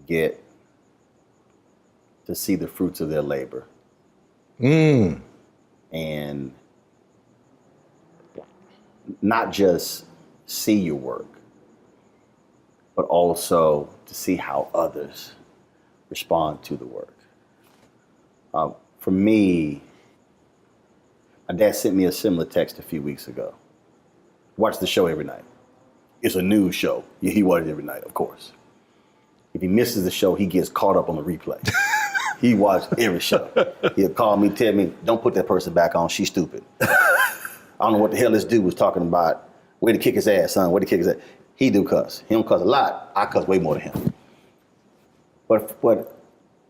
[SPEAKER 1] get to see the fruits of their labor. And not just see your work, but also to see how others respond to the work. For me, my dad sent me a similar text a few weeks ago. Watch the show every night. It's a news show. Yeah, he watches it every night, of course. If he misses the show, he gets caught up on the replay. He watched every show. He'll call me, tell me, don't put that person back on, she's stupid. I don't know what the hell this dude was talking about. Way to kick his ass, son, way to kick his ass. He do cuss. He don't cuss a lot. I cuss way more than him. But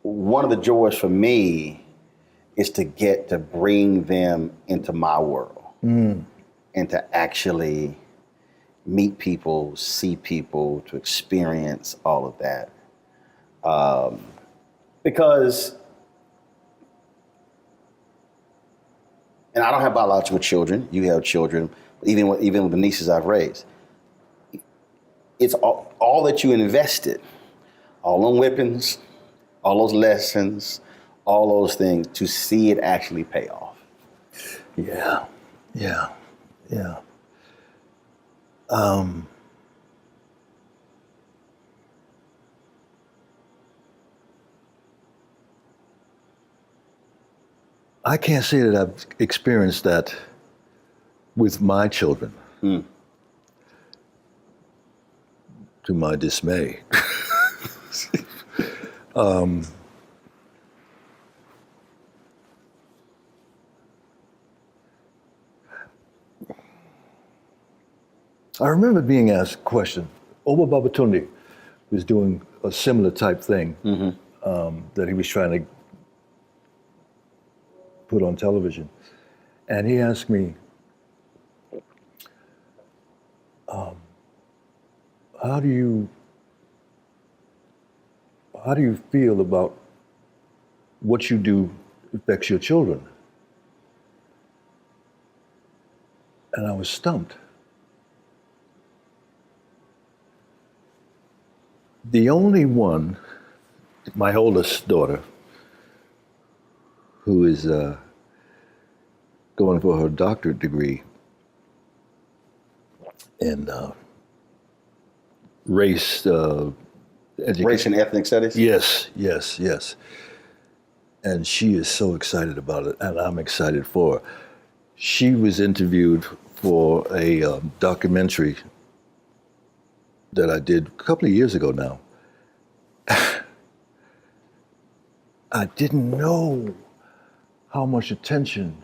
[SPEAKER 1] one of the joys for me is to get to bring them into my world and to actually meet people, see people, to experience all of that. Because, and I don't have biological children. You have children, even with the nieces I've raised. It's all that you invested, all those whippings, all those lessons, all those things, to see it actually pay off.
[SPEAKER 2] Yeah. I can't say that I've experienced that with my children. To my dismay. I remember being asked a question. Oba Babatunde was doing a similar type thing that he was trying to put on television. And he asked me, how do you feel about what you do affects your children? And I was stumped. The only one, my oldest daughter, who is going for her doctorate degree in race and
[SPEAKER 1] ethnic studies?
[SPEAKER 2] Yes. And she is so excited about it, and I'm excited for her. She was interviewed for a documentary that I did a couple of years ago now. I didn't know how much attention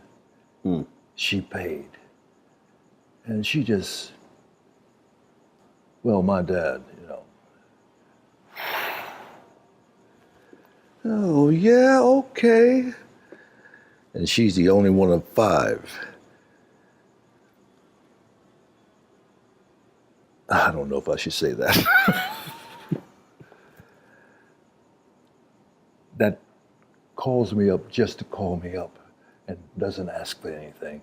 [SPEAKER 2] she paid. And she just, well, my dad, oh, yeah, okay. And she's the only one of 5. I don't know if I should say that. That calls me up just to call me up and doesn't ask for anything.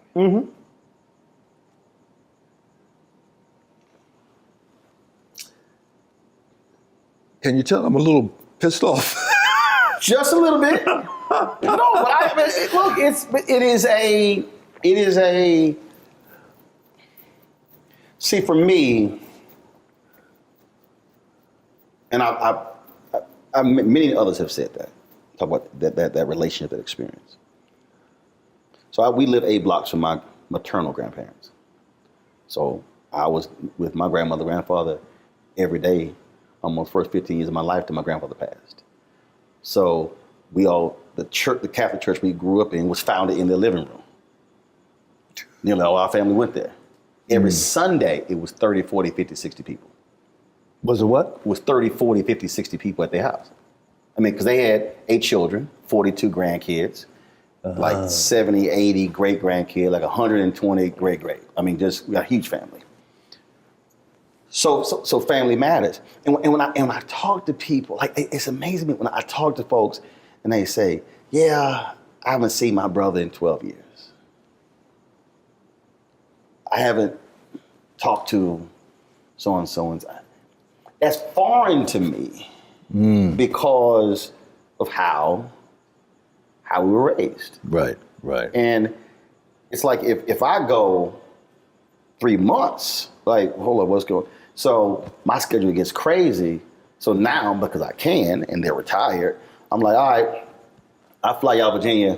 [SPEAKER 2] Can you tell I'm a little pissed off?
[SPEAKER 1] Just a little bit. No, but look, it is a. See, for me, and many others have said that. Talk about that relationship, that experience. So we live 8 blocks from my maternal grandparents. So I was with my grandmother, grandfather every day, almost first 15 years of my life till my grandfather passed. So the Catholic church we grew up in was founded in their living room. Nearly all our family went there. Every Sunday, it was 30, 40, 50, 60 people.
[SPEAKER 2] Was it what?
[SPEAKER 1] It was 30, 40, 50, 60 people at their house. I mean, because they had 8 children, 42 grandkids, like 70, 80 great-grandkids, like 120 great-great. I mean, just a huge family. So family matters. And when I talk to people, like, it's amazing when I talk to folks and they say, yeah, I haven't seen my brother in 12 years. I haven't talked to so-and-so. That's foreign to me because of how we were raised.
[SPEAKER 2] Right.
[SPEAKER 1] And it's like if I go 3 months, like, hold on, what's going on? So my schedule gets crazy. So now, because I can, and they're retired, I'm like, all right, I fly out of Virginia.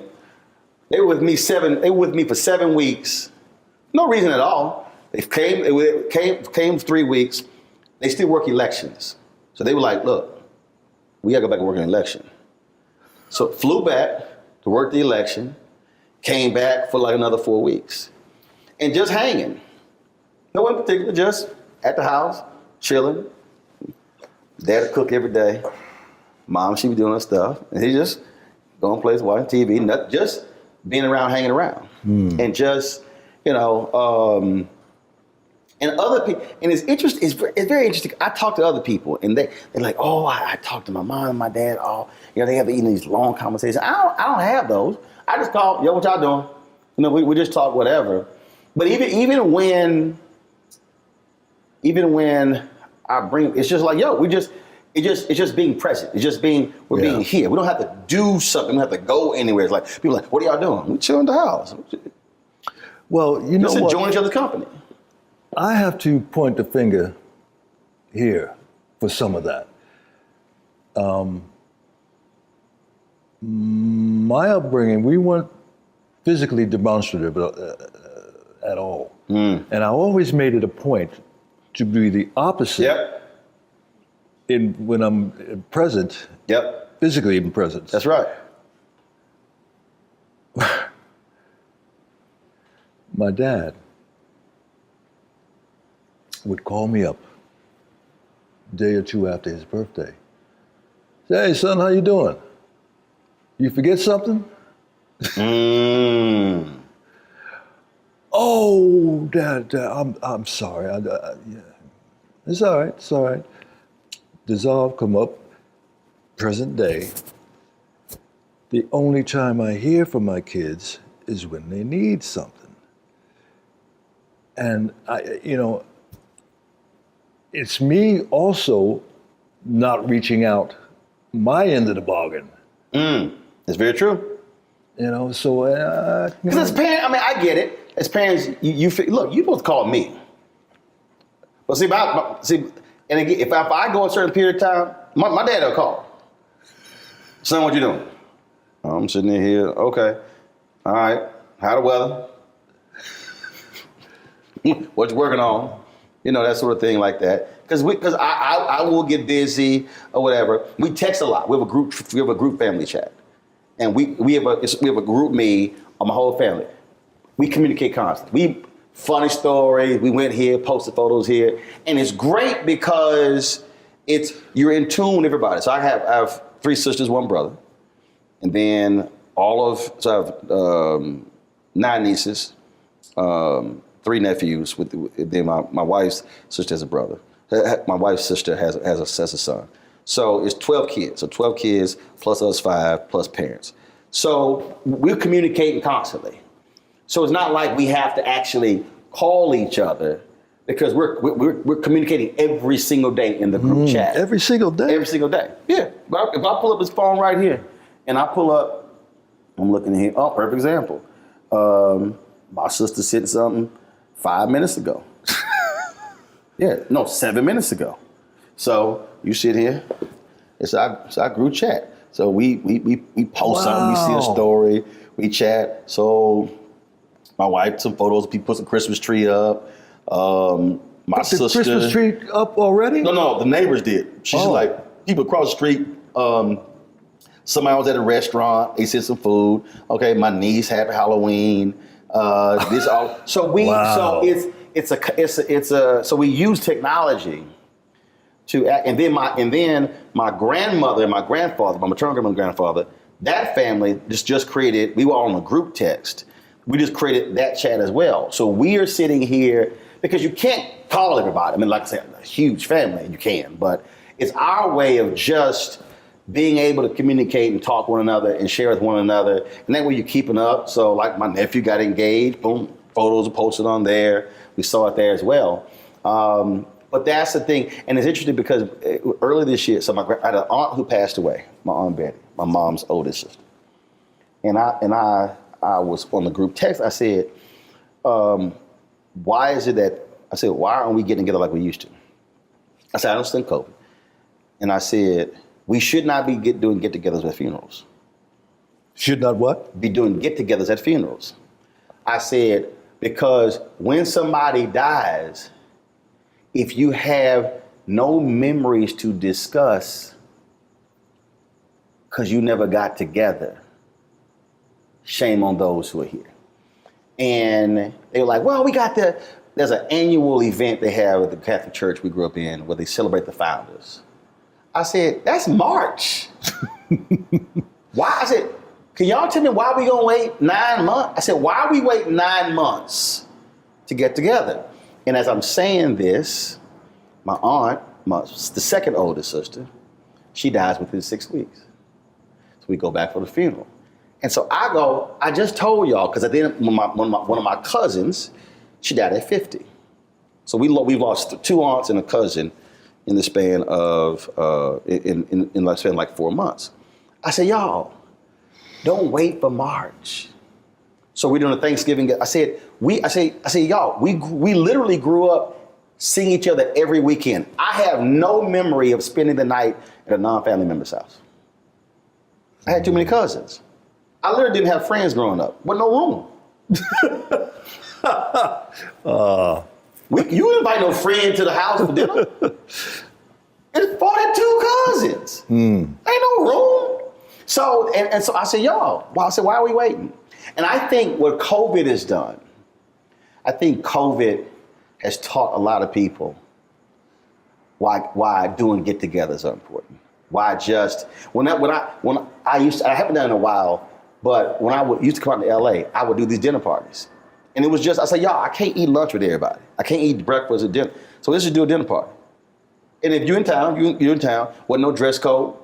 [SPEAKER 1] They were with me for 7 weeks. No reason at all. They came 3 weeks. They still work elections. So they were like, look, we gotta go back and work an election. So flew back to work the election, came back for like another 4 weeks. And just hanging. No one in particular, just at the house, chilling. Dad would cook every day. Mom, she was doing her stuff. And he just going places, watching TV, just being around, hanging around. And just, And other people, and it's interesting. It's very interesting. I talk to other people, and they're like, "Oh, I talk to my mom and my dad. Oh, they have these long conversations. I don't have those. I just call, yo, what y'all doing? We just talk whatever. But even when I bring, it's just like, yo, it's just being present. It's just being here. We don't have to do something. We don't have to go anywhere. It's like people are like, what are y'all doing? We chill in the house.
[SPEAKER 2] Well, you know
[SPEAKER 1] just
[SPEAKER 2] what?
[SPEAKER 1] enjoying each other's company.
[SPEAKER 2] I have to point the finger here for some of that. My upbringing, we weren't physically demonstrative at all. And I always made it a point to be the opposite when I'm present, physically even present.
[SPEAKER 1] That's right.
[SPEAKER 2] My dad would call me up a day or two after his birthday. Say, hey, son, how you doing? You forget something? Oh, Dad, I'm sorry. Yeah. It's all right, it's all right. Dissolve, come up, present day. The only time I hear from my kids is when they need something. And it's me also not reaching out my end of the bargain.
[SPEAKER 1] It's very true.
[SPEAKER 2] So
[SPEAKER 1] because as parents, I get it. As parents, you look, you're supposed to call me. But see, and again, if I go a certain period of time, my dad will call. Son, what you doing? I'm sitting in here. Okay, all right. How the weather? What you working on? That sort of thing like that. Because I will get busy or whatever. We text a lot. We have a group family chat, and we have a group me on my whole family. We communicate constantly. Funny stories. We went here, posted photos here, and it's great because you're in tune with everybody. So I have 3 sisters, 1 brother, and then I have 9 nieces. 3 nephews. Then my wife's sister has a brother. My wife's sister has a son. So it's 12 kids. So 12 kids plus us 5 plus parents. So we're communicating constantly. So it's not like we have to actually call each other because we're communicating every single day in the group chat.
[SPEAKER 2] Every single day?
[SPEAKER 1] Every single day. Yeah. If I pull up his phone right here and I pull up, I'm looking here. Oh, perfect example. My sister sent something 5 minutes ago. 7 minutes ago. So you sit here. It's our group chat. So we post something. We see a story. We chat. So my wife, some photos. People put some Christmas tree up. My sister.
[SPEAKER 2] The Christmas tree up already?
[SPEAKER 1] No. The neighbors did. She's like people across the street. Somebody was at a restaurant. They sent some food. Okay, my niece, happy Halloween. This all. So we.
[SPEAKER 2] Wow.
[SPEAKER 1] So we use technology to act, and then my grandmother and my grandfather, my maternal grandfather, that family just created. We were all on a group text. We just created that chat as well. So we are sitting here because you can't call everybody. Like I said, a huge family, you can, but it's our way of just being able to communicate and talk one another and share with one another. And that way you're keeping up. So like my nephew got engaged, boom, photos are posted on there. We saw it there as well. But that's the thing. And it's interesting because early this year, so I had an aunt who passed away, my Aunt Betty, my mom's oldest sister. And I was on the group text. I said, why aren't we getting together like we used to? I said, I understand COVID. And I said, we should not be doing get-togethers at funerals.
[SPEAKER 2] Should not what?
[SPEAKER 1] Be doing get-togethers at funerals. I said, because when somebody dies, if you have no memories to discuss because you never got together, shame on those who are here. And they were like, well, there's an annual event they have at the Catholic Church we grew up in where they celebrate the founders. I said, that's March. Why? I said, can y'all tell me why we gonna wait 9 months? I said, why are we waiting 9 months to get together? And as I'm saying this, my aunt, the second oldest sister, she dies within 6 weeks. So we go back for the funeral. And so I just told y'all, because at the end, one of my cousins, she died at 50. So we've lost 2 aunts and a cousin in the span of, in the span of like 4 months. I said, y'all, don't wait for March. So we're doing a Thanksgiving. I said, y'all, we literally grew up seeing each other every weekend. I have no memory of spending the night at a non-family member's house. I had too many cousins. I literally didn't have friends growing up. Wasn't no room. You invite no friend to the house for dinner. It's 42 cousins. Ain't no room. So, and so I said, y'all, why are we waiting? And I think what COVID has done, I think COVID has taught a lot of people why doing get-togethers are important. Why just I haven't done it in a while, but when I used to come out to LA, I would do these dinner parties, and it was just I said, y'all, I can't eat lunch with everybody. I can't eat breakfast or dinner, so let's just do a dinner party. And if you're in town, you're in town. Wasn't no dress code.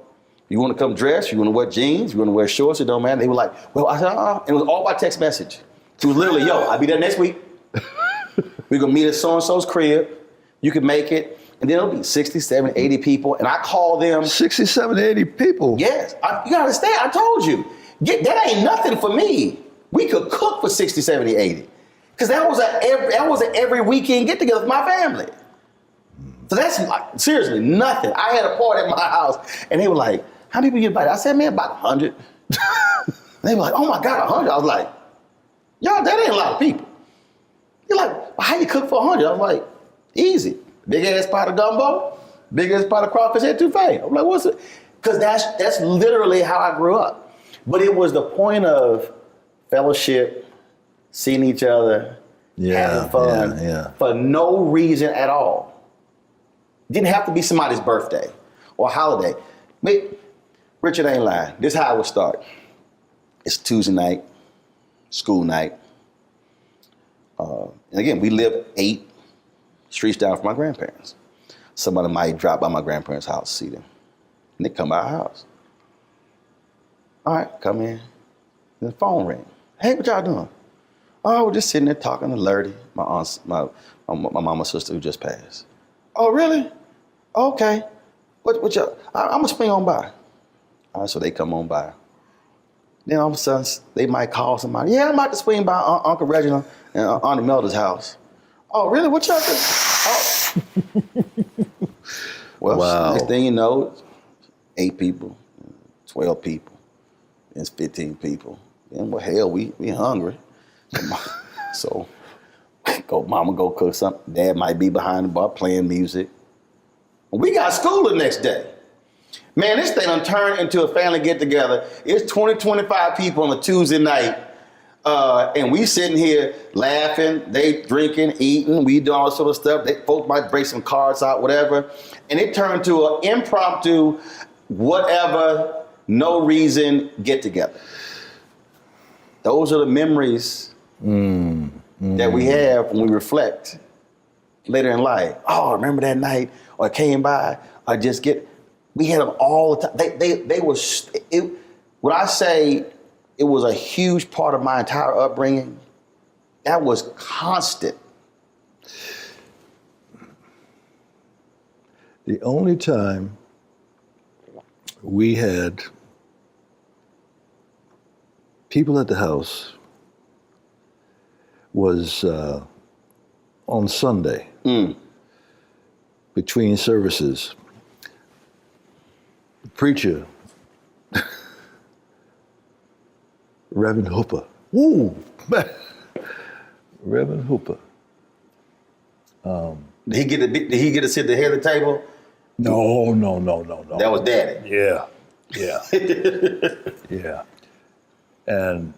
[SPEAKER 1] You want to come dressed, you want to wear jeans, you want to wear shorts, it don't matter. They were like, well, I said, It was all by text message. It was literally, yo, I'll be there next week. We're going to meet at so-and-so's crib. You can make it. And then it'll be 60, 70, 80 people. And I call them.
[SPEAKER 2] 60, 70, 80 people?
[SPEAKER 1] Yes. You got to understand, I told you. That ain't nothing for me. We could cook for 60, 70, 80. Because that was an every weekend get together with my family. So that's like, seriously nothing. I had a party at my house and they were like, how many people you invited? I said, man, about 100. They were like, oh my God, 100. I was like, y'all, that ain't a lot of people. You're like, well, how you cook for 100? I was like, easy. Big ass pot of gumbo, big ass pot of crawfish etouffee. I'm like, what's it? Because that's literally how I grew up. But it was the point of fellowship, seeing each other, having fun, for no reason at all. Didn't have to be somebody's birthday or holiday. Richard ain't lying. This is how it would start. It's Tuesday night, school night. And again, we live 8 streets down from my grandparents. Somebody might drop by my grandparents' house, see them. And they come by our house. All right, come in. And the phone ring. Hey, what y'all doing? Oh, we're just sitting there talking to Lurdy, my aunt's, my mama's sister who just passed. Oh, really? Okay. What y'all? I'm gonna swing on by. All right, so they come on by. Then all of a sudden, they might call somebody. Yeah, I'm about to swing by Uncle Reginald and Auntie Melda's house. Oh, really? What y'all do? Oh. Well,
[SPEAKER 2] wow.
[SPEAKER 1] Next thing you know, 8 people, 12 people, it's 15 people. Then, well, hell, we hungry. So, mama go cook something. Dad might be behind the bar playing music. We got school the next day. Man, this thing done turned into a family get-together. It's 20, 25 people on a Tuesday night. And we sitting here laughing, they drinking, eating, we doing all sort of stuff. Folks might break some cards out, whatever. And it turned to an impromptu, whatever, no reason get-together. Those are the memories that we have when we reflect later in life. Oh, remember that night? Or came by, or we had them all the time. They were, when I say it was a huge part of my entire upbringing, that was constant.
[SPEAKER 2] The only time we had people at the house was on Sunday. Between services, the preacher, Reverend Hooper. Woo! Reverend Hooper.
[SPEAKER 1] Did he get to sit at the head of the table?
[SPEAKER 2] No.
[SPEAKER 1] That was Daddy.
[SPEAKER 2] Yeah. Yeah. And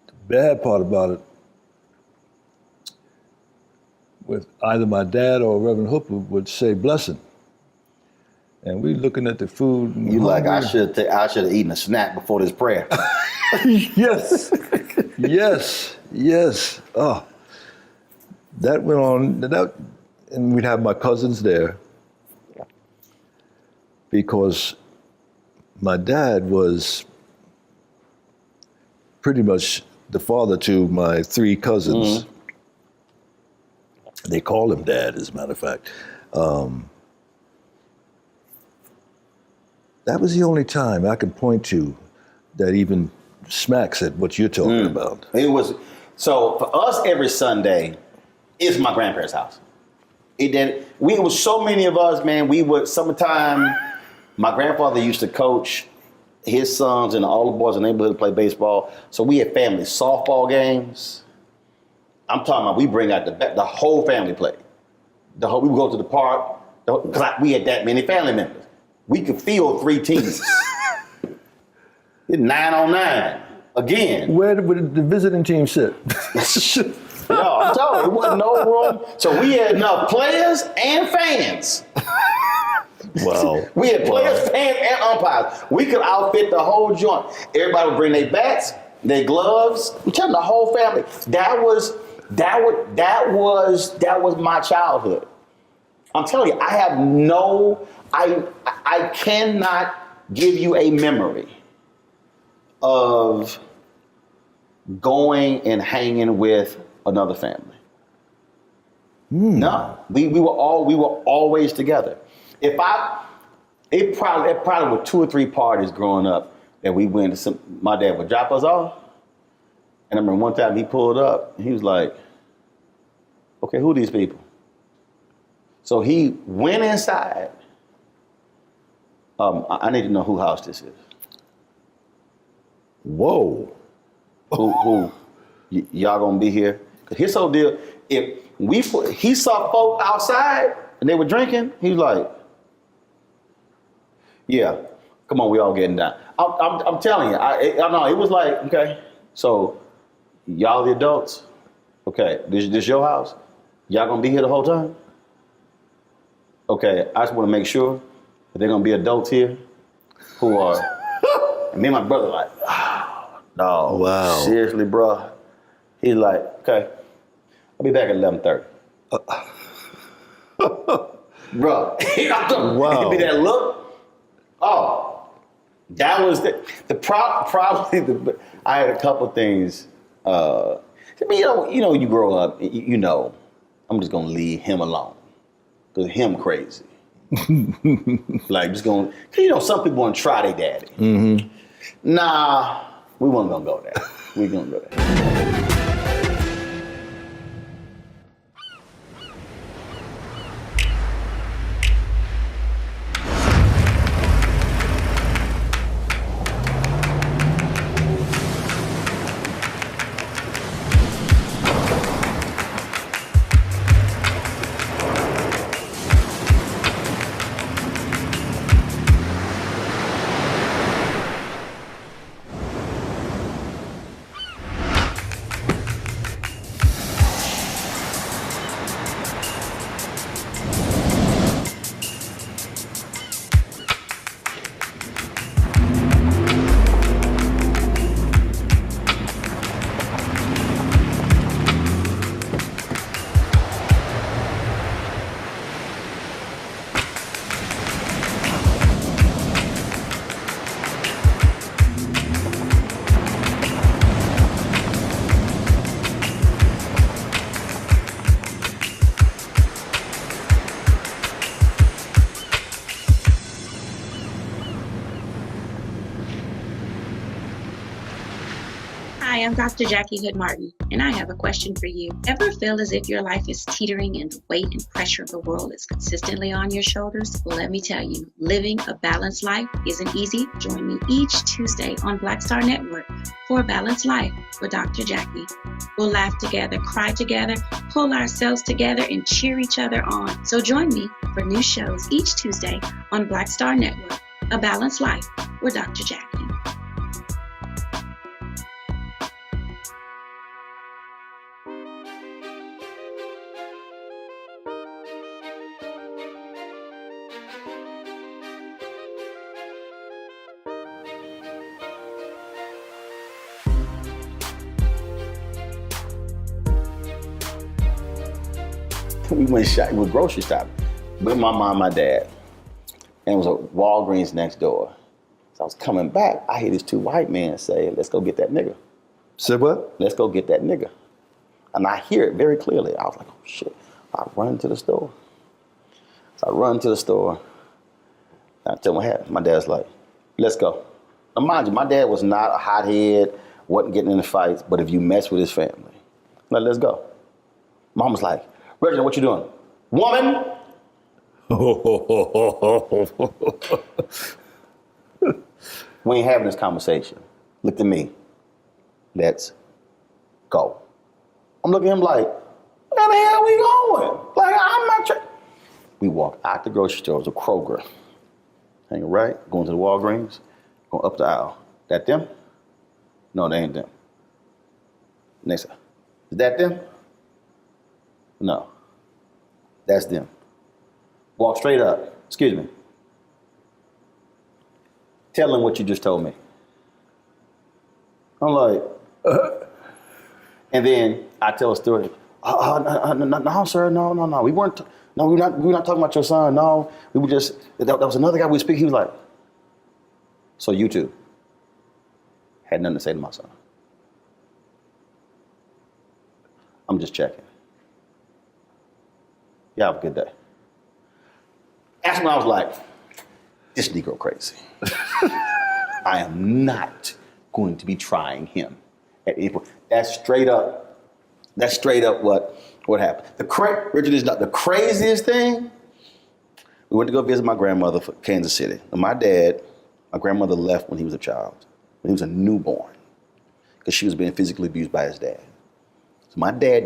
[SPEAKER 2] the bad part about it, with either my dad or Reverend Hooper would say blessing. And we looking at the food. And
[SPEAKER 1] you like, I should have eaten a snack before this prayer.
[SPEAKER 2] Yes. Oh. that went on, and we'd have my cousins there because my dad was pretty much the father to my 3 cousins. They call him Dad, as a matter of fact. That was the only time I can point to that even smacks at what you're talking about.
[SPEAKER 1] It was, so for us every Sunday, it's my grandparents' house. It was so many of us, man, we would, summertime, my grandfather used to coach his sons and all the boys in the neighborhood to play baseball. So we had family softball games. I'm talking about we bring out the whole family play. We would go to the park, because we had that many family members. We could field 3 teams. 9-on-9 again.
[SPEAKER 2] Where would the visiting team sit?
[SPEAKER 1] No, I'm telling you, it wasn't no room. So we had enough players and fans.
[SPEAKER 2] Wow.
[SPEAKER 1] We had players, fans, and umpires. We could outfit the whole joint. Everybody would bring their bats, their gloves. I'm telling you, the whole family. That was my childhood. I'm telling you, I cannot give you a memory of going and hanging with another family. No, we were always together. It probably were 2 or 3 parties growing up that we went to. My dad would drop us off, and I remember one time he pulled up and he was like, "Okay, who are these people?" So he went inside. I need to know whose house this is.
[SPEAKER 2] Whoa.
[SPEAKER 1] Who y'all gonna be here? Cause his whole deal, he saw folk outside and they were drinking, he was like, yeah, come on, we all getting down. I'm telling you, I know, it was like, okay, so y'all the adults, okay, this your house? Y'all gonna be here the whole time? Okay, I just wanna make sure that they're gonna be adults here who are, and me and my brother like, no,
[SPEAKER 2] wow.
[SPEAKER 1] Seriously, bro. He's like, okay, I'll be back at 11:30. Bro,
[SPEAKER 2] wow.
[SPEAKER 1] Give me that look. Oh, that was probably I had a couple things. I mean, you grow up, you know, I'm just gonna leave him alone because him crazy. Like just going, some people want to try their daddy.
[SPEAKER 2] Mm-hmm.
[SPEAKER 1] Nah, we weren't gonna go there. We gonna go there.
[SPEAKER 12] Hi, I'm Dr. Jackie Hood Martin, and I have a question for you. Ever feel as if your life is teetering and the weight and pressure of the world is consistently on your shoulders? Well, let me tell you, living a balanced life isn't easy. Join me each Tuesday on Black Star Network for a Balanced Life with Dr. Jackie. We'll laugh together, cry together, pull ourselves together, and cheer each other on. So join me for new shows each Tuesday on Black Star Network, A Balanced Life with Dr. Jackie.
[SPEAKER 1] we went grocery shopping with my mom and my dad. And it was a Walgreens next door. So I was coming back, I hear these two white men say, let's go get that nigga.
[SPEAKER 2] Said what?
[SPEAKER 1] Let's go get that nigga. And I hear it very clearly. I was like, oh shit. I run to the store. So I run to the store. I tell my dad, my dad's like, let's go. Now mind you, my dad was not a hothead, wasn't getting into fights, but if you mess with his family, like, let's go. Mom was like, Reginald, what you doing? Woman! We ain't having this conversation. Look at me. Let's go. I'm looking at him like, where the hell we going? Like, I'm not trying. We walk out the grocery store. It was a Kroger. Hanging right, going to the Walgreens, going up the aisle. That them? No, they ain't them. Next, is that them? No, that's them. Walk straight up. Excuse me. Tell them what you just told me. I'm like, and then I tell a story. No, sir, no. We weren't talking about your son. No, we were just. That was another guy we speak. He was like, so you two had nothing to say to my son. I'm just checking. Yeah, have a good day. That's when I was like, this Negro crazy. I am not going to be trying him at April. That's straight up what happened. Richard is not the craziest thing. We went to go visit my grandmother for Kansas City. And my grandmother left when he was a child, when he was a newborn, because she was being physically abused by his dad. So my dad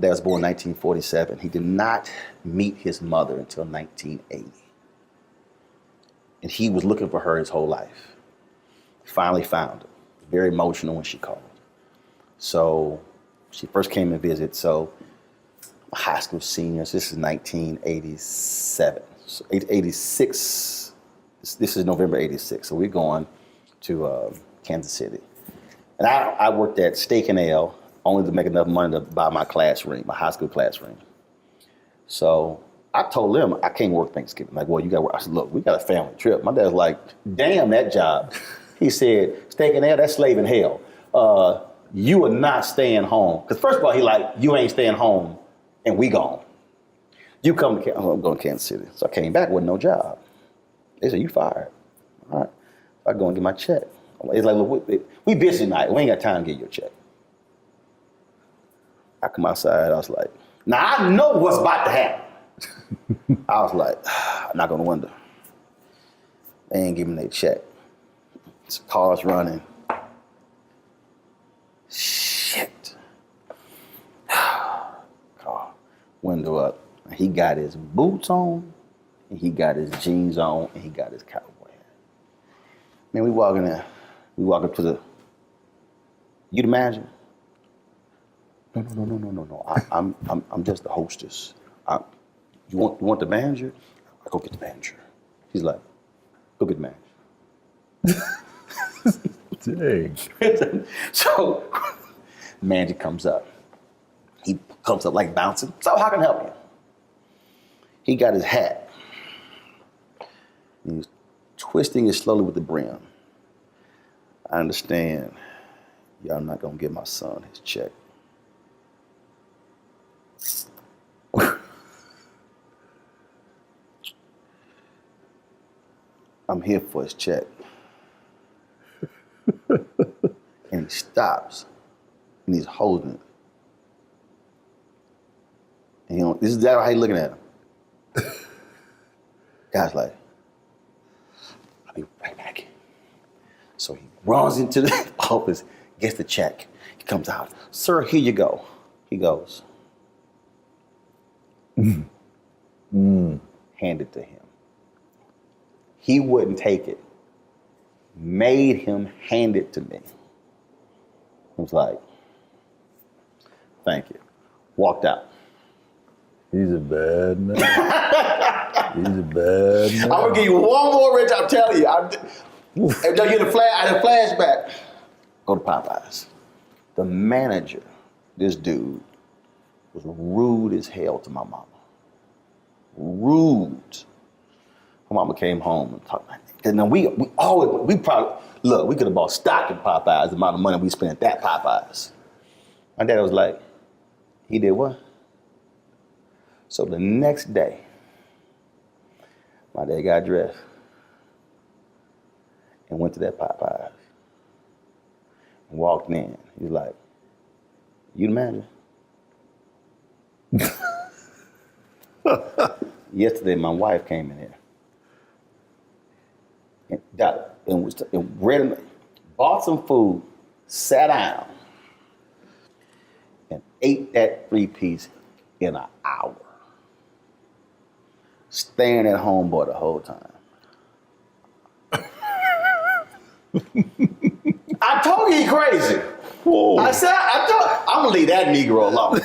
[SPEAKER 1] was born in 1947. He did not meet his mother until 1980. And he was looking for her his whole life. Finally found her. Very emotional when she called. So she first came and visited. So high school seniors, this is 1987. So 86, this is November 86. So we're going to Kansas City. And I worked at Steak and Ale, only to make enough money to buy my class ring, my high school class ring. So I told them I can't work Thanksgiving. Like, well, you got to work. I said, look, we got a family trip. My dad's like, damn that job. He said, Steak and Ale, that's slave in hell. You are not staying home. Because first of all, he like, you ain't staying home and we gone. You come to I'm going to Kansas City. So I came back with no job. They said, you fired. All right. So I go and get my check. It's like, look, we busy tonight. We ain't got time to get your check. I come outside, I was like, now I know what's about to happen. I was like, I knock on the window. They ain't giving me their check. Cars running. Shit. Car, window up. He got his boots on, and he got his jeans on, and he got his cowboy hat. Man, we walk in there. We walk up to the, you'd imagine? No. I'm just the hostess. You want the manager? I go get the manager. He's like, go get the manager. Dang. So, manager comes up. He comes up like bouncing. So how can I help you? He got his hat. He's twisting it slowly with the brim. I understand y'all not gonna give my son his check. I'm here for his check. And he stops and he's holding it. And this is how he's looking at him. Guy's like, I'll be right back. So he runs into the office, gets the check. He comes out, sir, here you go. He goes, hand it to him. He wouldn't take it. Made him hand it to me. I was like, thank you. Walked out.
[SPEAKER 2] He's a bad man. He's a bad man.
[SPEAKER 1] I'm gonna give you one more, Rich. I'm telling you. I had a flashback. Go to Popeyes. The manager, this dude, was rude as hell to my mama. Rude. My mama came home and talked like that. And then we probably, look, we could have bought stock in Popeyes, the amount of money we spent at that Popeyes. My dad was like, he did what? So the next day, my dad got dressed and went to that Popeyes and walked in. He was like, you the manager? Yesterday, my wife came in here and bought some food, sat down, and ate that 3-piece in an hour. Staring at homeboy the whole time. I told you he crazy. Whoa. I said, I'm gonna leave that Negro alone.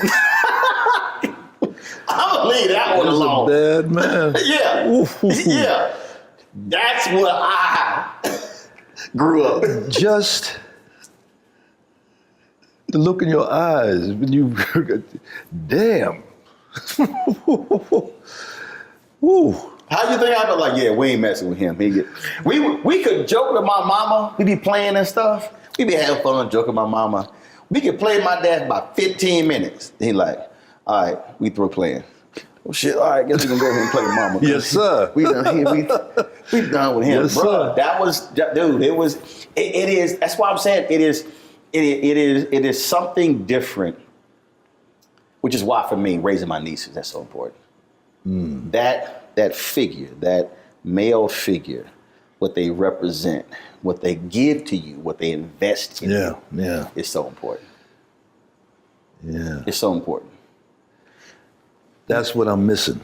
[SPEAKER 1] I'm gonna leave that one alone.
[SPEAKER 2] Bad man.
[SPEAKER 1] Yeah.
[SPEAKER 2] Ooh.
[SPEAKER 1] Yeah. That's what I grew up.
[SPEAKER 2] Just the look in your eyes when you, damn. Woo.
[SPEAKER 1] How you think I felt like, yeah, we ain't messing with him. We could joke with my mama. We be playing and stuff. We be having fun joking with my mama. We could play my dad for about 15 minutes. He like, all right, we through playing. Oh shit, all right, guess we gonna go ahead and play with mama.
[SPEAKER 2] Yes, sir.
[SPEAKER 1] We done with him.
[SPEAKER 2] Yes,
[SPEAKER 1] bro.
[SPEAKER 2] sir.
[SPEAKER 1] That was, dude, it is, that's why I'm saying it is something different, which is why for me, raising my nieces, that's so important. That figure, that male figure, what they represent, what they give to you, what they invest in you, is so important.
[SPEAKER 2] Yeah.
[SPEAKER 1] It's so important.
[SPEAKER 2] That's what I'm missing.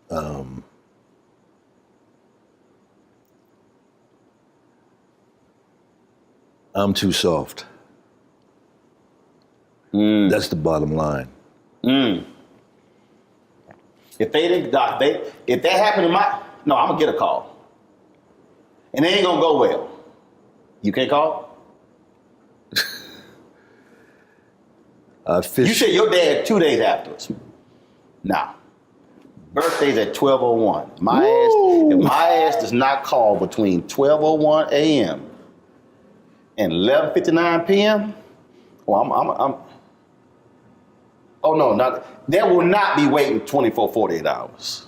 [SPEAKER 2] I'm too soft. That's the bottom line.
[SPEAKER 1] If they didn't, if that happened to I'm gonna get a call, and it ain't gonna go well. You can't call. You said your dad 2 days afterwards. Nah. Birthday's at 12:01. If my ass does not call between 12:01 a.m. and 11:59 p.m., there will not be waiting 24, 48 hours.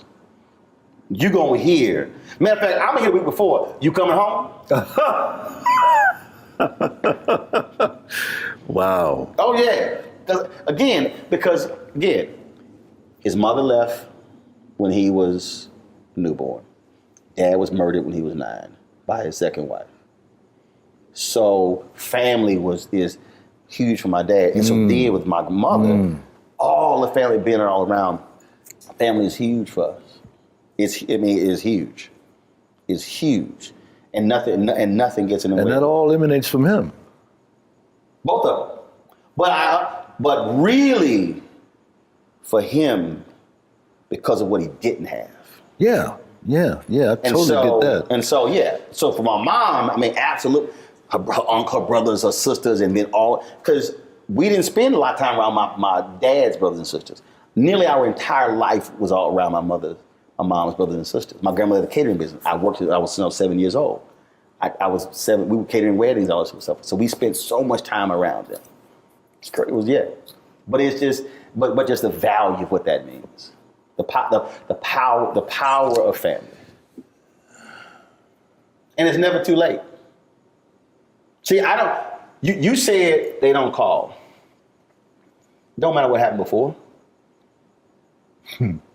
[SPEAKER 1] You gonna hear. Matter of fact, I'm gonna hear a week before. You coming home?
[SPEAKER 2] Wow.
[SPEAKER 1] Oh yeah. Because his mother left when he was newborn. Dad was murdered when he was 9 by his second wife. So family is huge for my dad. And so then with my mother, all the family being all around, family is huge for us. It's huge. It's huge. And nothing gets in the way.
[SPEAKER 2] And that all emanates from him.
[SPEAKER 1] Both of them. But really for him, because of what he didn't have.
[SPEAKER 2] Yeah. I totally get that.
[SPEAKER 1] And so for my mom, I mean, absolutely, her brothers, her sisters, and then because we didn't spend a lot of time around my dad's brothers and sisters. Nearly our entire life was all around my mom's brothers and sisters. My grandmother had a catering business. I was 7 years old. I was 7, we were catering weddings, all this stuff. So we spent so much time around them. It was, but it's just, but just the value of what that means. The power of family. And it's never too late. See, you said they don't call. Don't matter what happened before.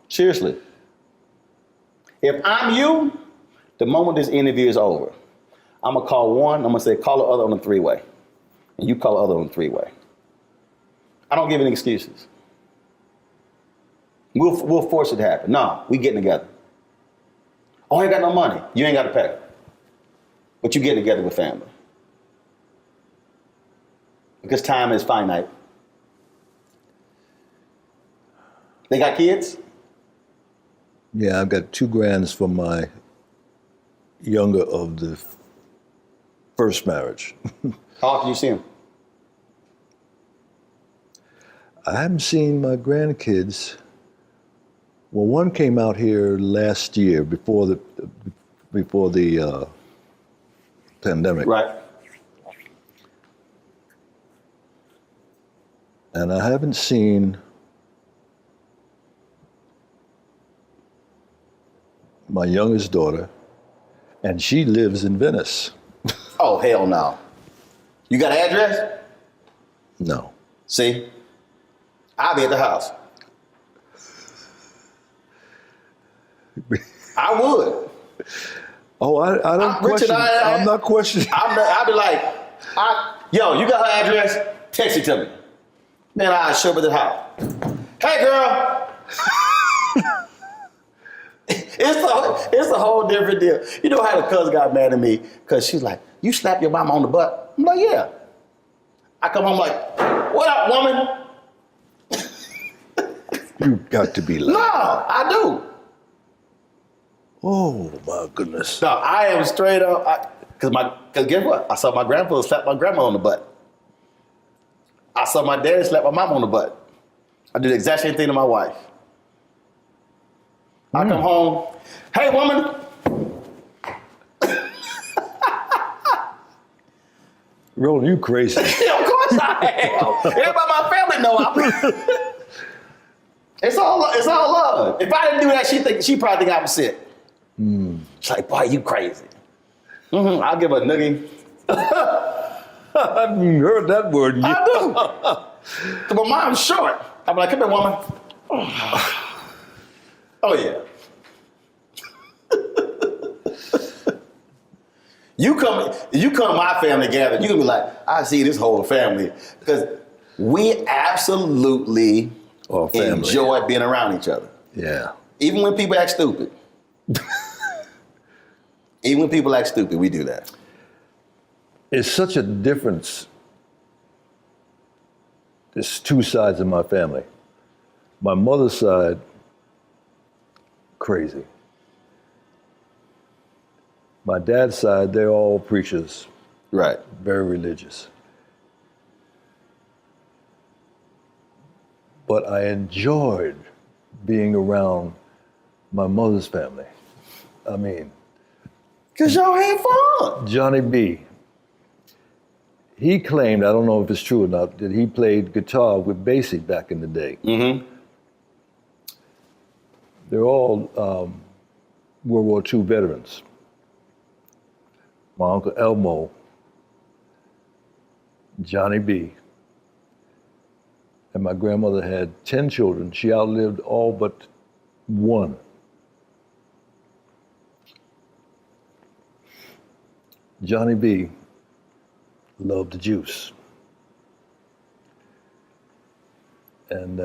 [SPEAKER 1] Seriously. If I'm you, the moment this interview is over, I'm gonna call one, I'm gonna say, call the other on the 3-way. And you call the other on the 3-way. I don't give any excuses. We'll force it to happen. No, we getting together. Oh, I ain't got no money. You ain't got to pay. But you getting together with family. Because time is finite. They got kids?
[SPEAKER 2] Yeah, I've got 2 grands from my younger of the first marriage.
[SPEAKER 1] How often you see them?
[SPEAKER 2] I haven't seen my grandkids. Well, one came out here last year before the pandemic.
[SPEAKER 1] Right.
[SPEAKER 2] And I haven't seen my youngest daughter, and she lives in Venice.
[SPEAKER 1] Oh, hell no. You got an address?
[SPEAKER 2] No.
[SPEAKER 1] See? I'll be at the house. I would.
[SPEAKER 2] Oh, I don't question.
[SPEAKER 1] Richard,
[SPEAKER 2] I'm not questioning.
[SPEAKER 1] I'll be like, yo, you got her address? Text it to me. Then I'll show up at the house. Hey, girl. It's a whole different deal. You know how the cousin got mad at me because she's like, you slapped your mama on the butt? I'm like, yeah. I come home like, what up, woman?
[SPEAKER 2] You got to be lying.
[SPEAKER 1] No, I do.
[SPEAKER 2] Oh my goodness.
[SPEAKER 1] No, I am straight up. Cause guess what? I saw my grandfather slap my grandma on the butt. I saw my dad slap my mom on the butt. I do the exact same thing to my wife. I come home, hey woman.
[SPEAKER 2] Roland, you crazy.
[SPEAKER 1] Of course I am. Everybody in my family know I'm. It's all love. If I didn't do that, she probably think I'm sick. She's like, boy, you crazy. I'll give her a noogie.
[SPEAKER 2] I haven't heard that word yet.
[SPEAKER 1] I do. So my mom's short. I'm like, come here, woman. Oh yeah. You come to my family gathering, you gonna be like, I see this whole family. Because we absolutely enjoy being around each other.
[SPEAKER 2] Yeah.
[SPEAKER 1] Even when people act stupid. Even when people act stupid, we do that.
[SPEAKER 2] It's such a difference. There's two sides of my family. My mother's side, crazy. My dad's side, they're all preachers.
[SPEAKER 1] Right.
[SPEAKER 2] Very religious. But I enjoyed being around my mother's family. I mean,
[SPEAKER 1] because y'all had fun.
[SPEAKER 2] Johnny B. He claimed, I don't know if it's true or not, that he played guitar with Basie back in the day.
[SPEAKER 1] Mm-hmm.
[SPEAKER 2] They're all World War II veterans. My Uncle Elmo, Johnny B. And my grandmother had 10 children. She outlived all but one. Johnny B. loved the juice. And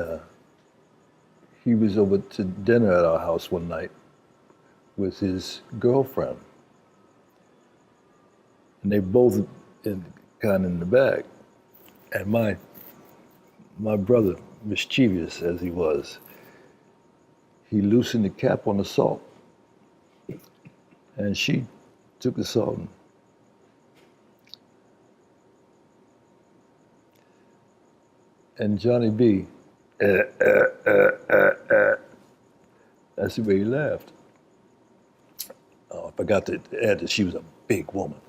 [SPEAKER 2] he was over to dinner at our house one night with his girlfriend. And they both kind of in the bag. And my brother, mischievous as he was, he loosened the cap on the salt. And she took the salt and Johnny B, that's the way he laughed. Oh, I forgot to add that she was a big woman.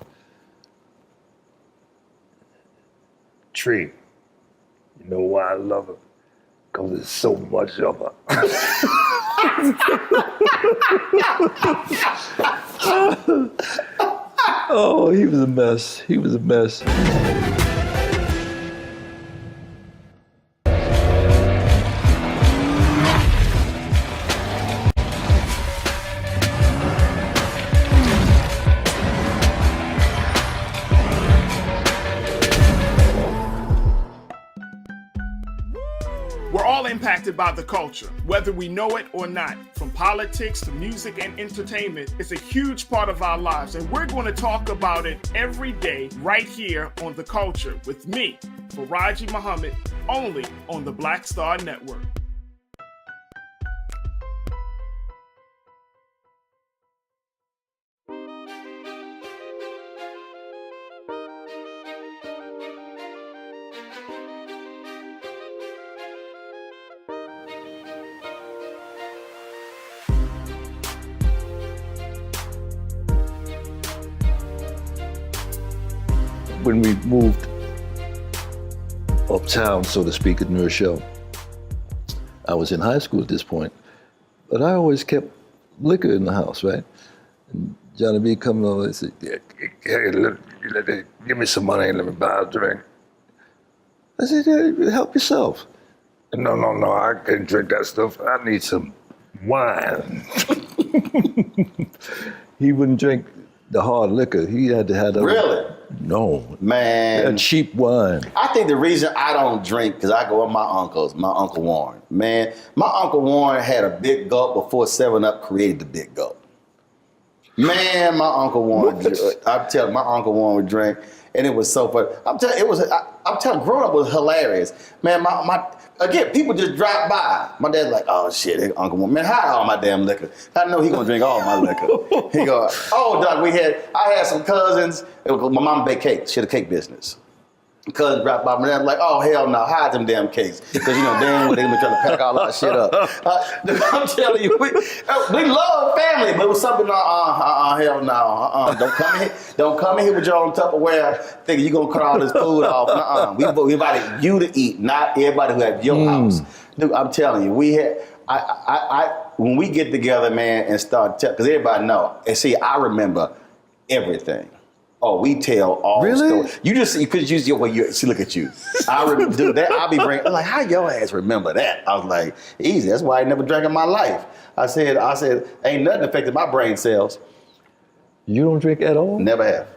[SPEAKER 2] Tree, you know why I love her? Because there's so much of her. Oh, he was a mess. He was a mess.
[SPEAKER 7] Impacted by the culture, whether we know it or not. From politics to music and entertainment, it's a huge part of our lives, and we're going to talk about it every day right here on The Culture with me, Faraji Muhammad, only on the Black Star Network.
[SPEAKER 2] when we moved uptown, so to speak, at New Rochelle, I was in high school at this point, but I always kept liquor in the house, right? And Johnny B coming over and said, hey, give me some money and let me buy a drink. I said, yeah, help yourself. No, I can't drink that stuff. I need some wine. He wouldn't drink the hard liquor. He had to have that.
[SPEAKER 1] Really?
[SPEAKER 2] No.
[SPEAKER 1] Man.
[SPEAKER 2] That cheap wine.
[SPEAKER 1] I think the reason I don't drink, because I go with my uncles, my Uncle Warren. Man, my Uncle Warren had a big gulp before 7-Up created the big gulp. Man, my Uncle Warren, I'm telling you, my Uncle Warren would drink, and it was so funny. I'm telling, growing up was hilarious. Man, again, people just drop by. My dad's like, oh shit, Uncle Warren, man, hide all my damn liquor. I know he gonna drink all my liquor. He go, oh Doc, I had some cousins. My mom baked cakes. She had a cake business. Cousin dropped by, my dad was like, oh hell no, hide them damn cakes. Because damn well they been trying to pack all our shit up. I'm telling you, we love family, but it was something, hell no, don't come in here with your own Tupperware thinking you're gonna cut all this food off. We invited you to eat, not everybody who had your house. Dude, I'm telling you, when we get together, man, and start because everybody know, and see, I remember everything. Oh, we tell all stories. You just because you see, look at you. I remember, dude, that I'll be bringing. I'm like, how your ass remember that? I was like, easy. That's why I never drank in my life. I said, ain't nothing affected my brain cells.
[SPEAKER 2] You don't drink at all?
[SPEAKER 1] Never have.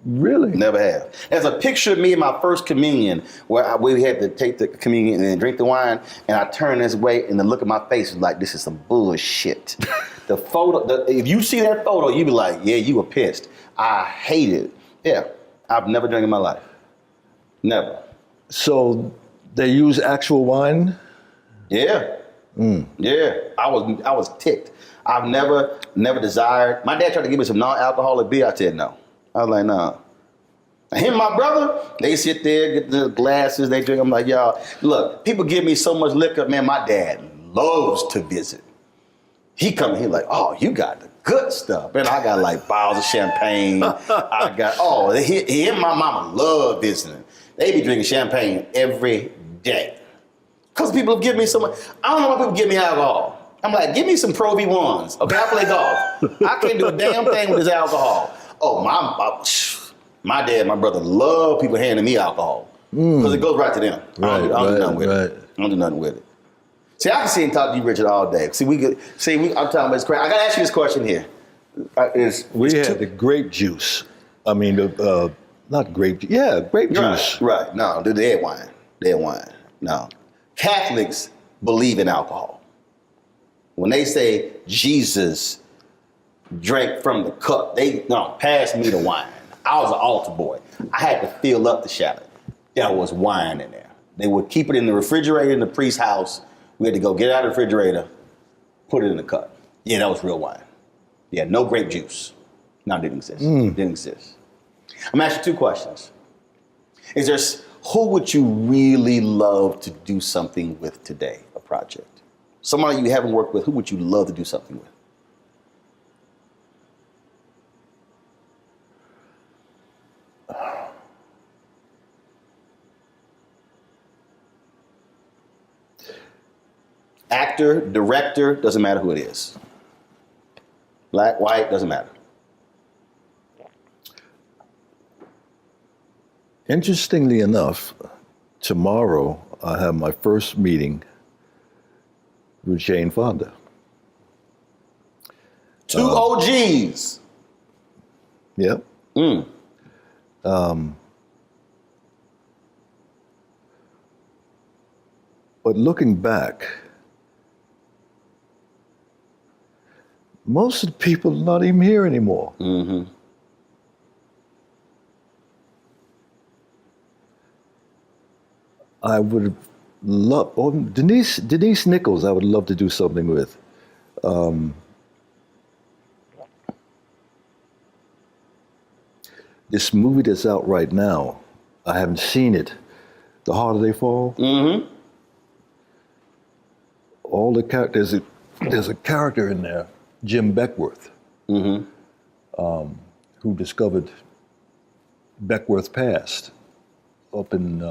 [SPEAKER 2] Really?
[SPEAKER 1] Never have. There's a picture of me in my first communion where we had to take the communion and drink the wine, and I turned this way, and the look at my face was like, this is some bullshit. The photo, if you see that photo, you be like, yeah, you were pissed. I hate it. Yeah, I've never drank in my life. Never.
[SPEAKER 2] So they use actual wine?
[SPEAKER 1] Yeah. Yeah. I was ticked. I've never desired. My dad tried to give me some non-alcoholic beer. I said no. I was like, nah. Him and my brother, they sit there, get the glasses, they drink. I'm like, y'all, look, people give me so much liquor. Man, my dad loves to visit. He come in, he like, oh, you got the good stuff. And I got like bottles of champagne. I got, he and my mama love visiting. They be drinking champagne every day. Because people give me so much. I don't know why people give me alcohol. I'm like, give me some Pro V1s. Okay, I play golf. I can't do a damn thing with this alcohol. Oh, my dad, my brother love people handing me alcohol. Because it goes right to them. I don't do nothing with it. I don't do nothing with it. See, I can sit and talk to you, Richard, all day. I'm talking about this crap. I got to ask you this question here.
[SPEAKER 2] We had the grape juice. I mean, not grape juice. Yeah, grape juice.
[SPEAKER 1] Right. No, the dead wine. Dead wine. No. Catholics believe in alcohol. When they say Jesus drank from the cup, pass me the wine. I was an altar boy. I had to fill up the shallot. There was wine in there. They would keep it in the refrigerator in the priest's house. We had to go get it out of the refrigerator, put it in the cup. Yeah, that was real wine. Yeah, no grape juice. No, it didn't exist. Didn't exist. I'm gonna ask you two questions. Who would you really love to do something with today, a project? Somebody you haven't worked with, who would you love to do something with? Actor, director, doesn't matter who it is. Black, white, doesn't matter.
[SPEAKER 2] Interestingly enough, tomorrow I have my first meeting with Jane Fonda.
[SPEAKER 1] Two OGs.
[SPEAKER 2] Yep. But looking back, most of the people are not even here anymore. I would love, Denise Nichols, I would love to do something with. This movie that's out right now, I haven't seen it, The Harder They Fall. All the characters, there's a character in there, Jim Beckworth, who discovered Beckworth Pass up in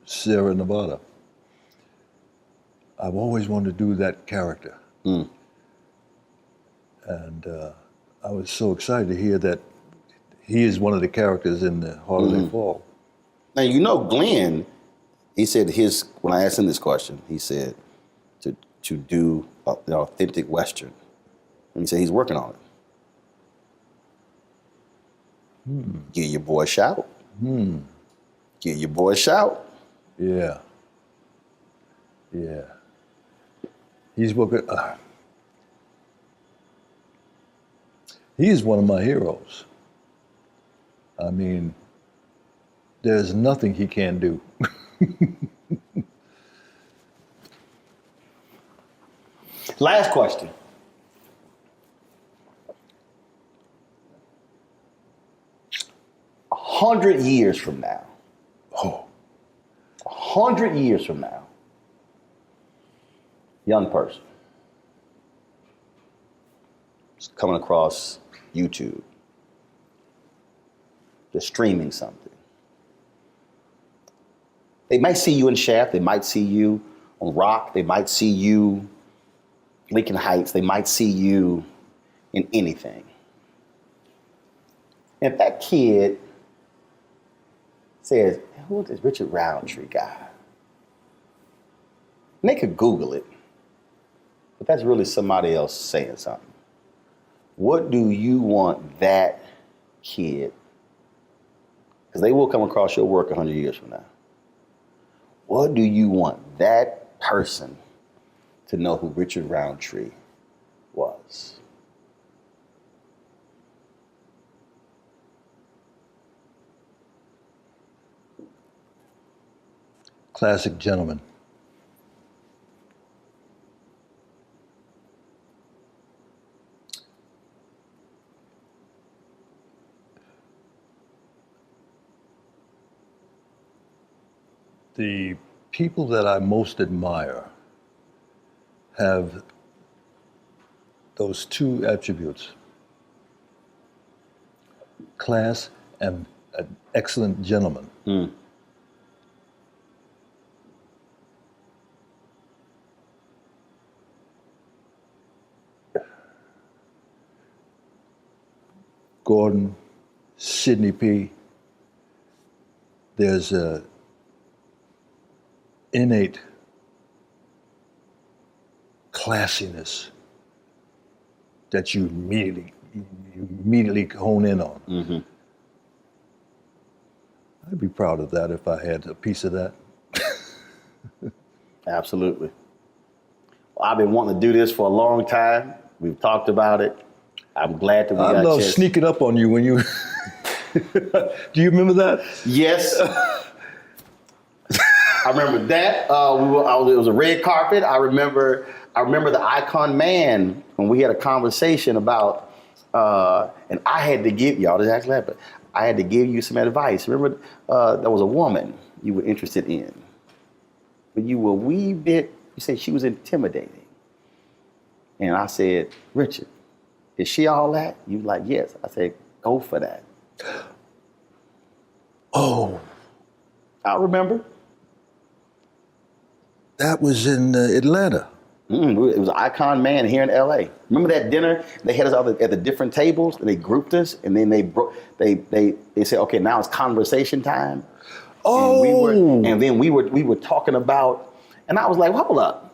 [SPEAKER 2] Sierra Nevada. I've always wanted to do that character. And I was so excited to hear that he is one of the characters in the Holiday Fall.
[SPEAKER 1] Now, you know, Glenn, he said when I asked him this question, he said to do an authentic Western. And he said he's working on it. Give your boy a shout. Give your boy a shout.
[SPEAKER 2] Yeah. Yeah. He's working. He's one of my heroes. I mean, there's nothing he can't do.
[SPEAKER 1] Last question. A 100 years from now. 100 years from now. Young person. It's coming across YouTube. They're streaming something. They might see you in Shaft. They might see you on Rock. They might see you Lincoln Heights. They might see you in anything. And if that kid says, who is this Richard Roundtree guy? And they could Google it, but that's really somebody else saying something. What do you want that kid, because they will come across your work 100 years from now. What do you want that person to know who Richard Roundtree was?
[SPEAKER 2] Classic gentleman. The people that I most admire have those two attributes: class and an excellent gentleman. Gordon, Sidney P. There's a innate classiness that you immediately hone in on. I'd be proud of that if I had a piece of that.
[SPEAKER 1] Absolutely. Well, I've been wanting to do this for a long time. We've talked about it. I'm glad that we got a chance.
[SPEAKER 2] I love sneaking up on you when you... Do you remember that?
[SPEAKER 1] Yes. I remember that. It was a red carpet. I remember the Icon Man when we had a conversation about, and I had to give y'all this actually happened. I had to give you some advice. Remember, there was a woman you were interested in, but you were a wee bit. You said she was intimidating, and I said, Richard, is she all that? You were like, yes. I said, go for that.
[SPEAKER 2] Oh,
[SPEAKER 1] I remember.
[SPEAKER 2] That was in Atlanta.
[SPEAKER 1] It was Icon Man here in LA. Remember that dinner? They had us all at the different tables, and they grouped us, and then they said, okay, now it's conversation time.
[SPEAKER 2] Oh.
[SPEAKER 1] And then we were talking about, and I was like, hold up.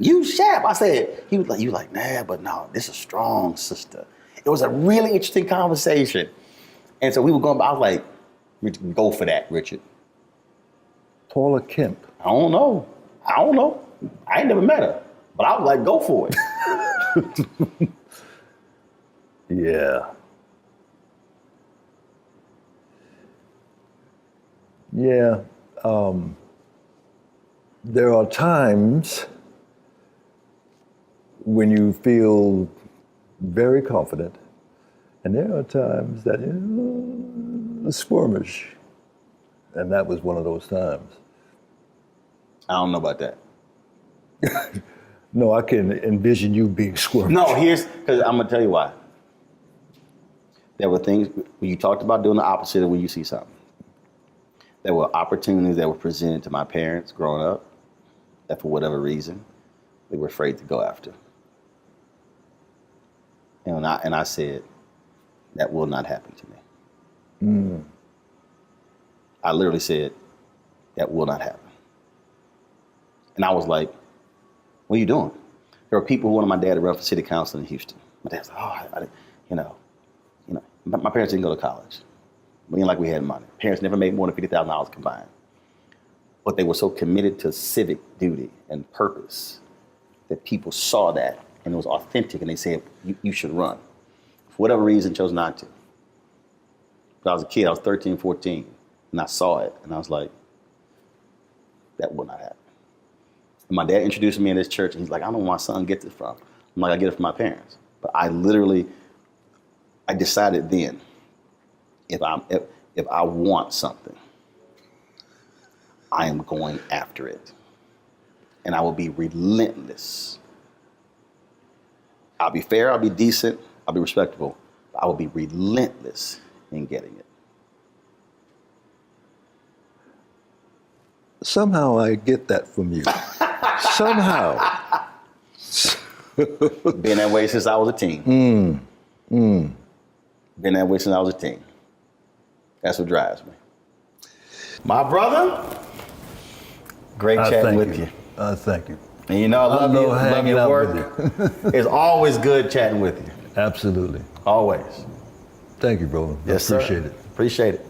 [SPEAKER 1] You Shap. I said, he was like, you like, nah, but no, this is a strong sister. It was a really interesting conversation. And so we were going, I was like, go for that, Richard.
[SPEAKER 2] Paula Kemp.
[SPEAKER 1] I don't know. I ain't never met her, but I was like, go for it.
[SPEAKER 2] Yeah. Yeah. There are times when you feel very confident, and there are times that you're squirmish. And that was one of those times.
[SPEAKER 1] I don't know about that.
[SPEAKER 2] No, I can envision you being squirmish.
[SPEAKER 1] No, because I'm going to tell you why. There were things when you talked about doing the opposite of when you see something. There were opportunities that were presented to my parents growing up that for whatever reason, they were afraid to go after. And I said, that will not happen to me. I literally said, that will not happen. And I was like, what are you doing? There were people who wanted my dad to run for city council in Houston. My dad was like, my parents didn't go to college. We didn't like we had money. Parents never made more than $50,000 combined. But they were so committed to civic duty and purpose that people saw that and it was authentic and they said, you should run. For whatever reason, chose not to. But I was a kid, I was 13, 14, and I saw it and I was like, that will not happen. And my dad introduced me in this church and he's like, I don't know where my son gets it from. I'm like, I get it from my parents. But I decided then, if I want something, I am going after it. And I will be relentless. I'll be fair, I'll be decent, I'll be respectable, but I will be relentless in getting it.
[SPEAKER 2] Somehow I get that from you. Somehow.
[SPEAKER 1] Been that way since I was a teen. Been that way since I was a teen. That's what drives me. My brother, great chatting with you.
[SPEAKER 2] Thank you.
[SPEAKER 1] And you know, I love you. Love your work. It's always good chatting with you.
[SPEAKER 2] Absolutely.
[SPEAKER 1] Always.
[SPEAKER 2] Thank you, bro.
[SPEAKER 1] Yes,
[SPEAKER 2] appreciate
[SPEAKER 1] sir.
[SPEAKER 2] it.
[SPEAKER 1] Appreciate it.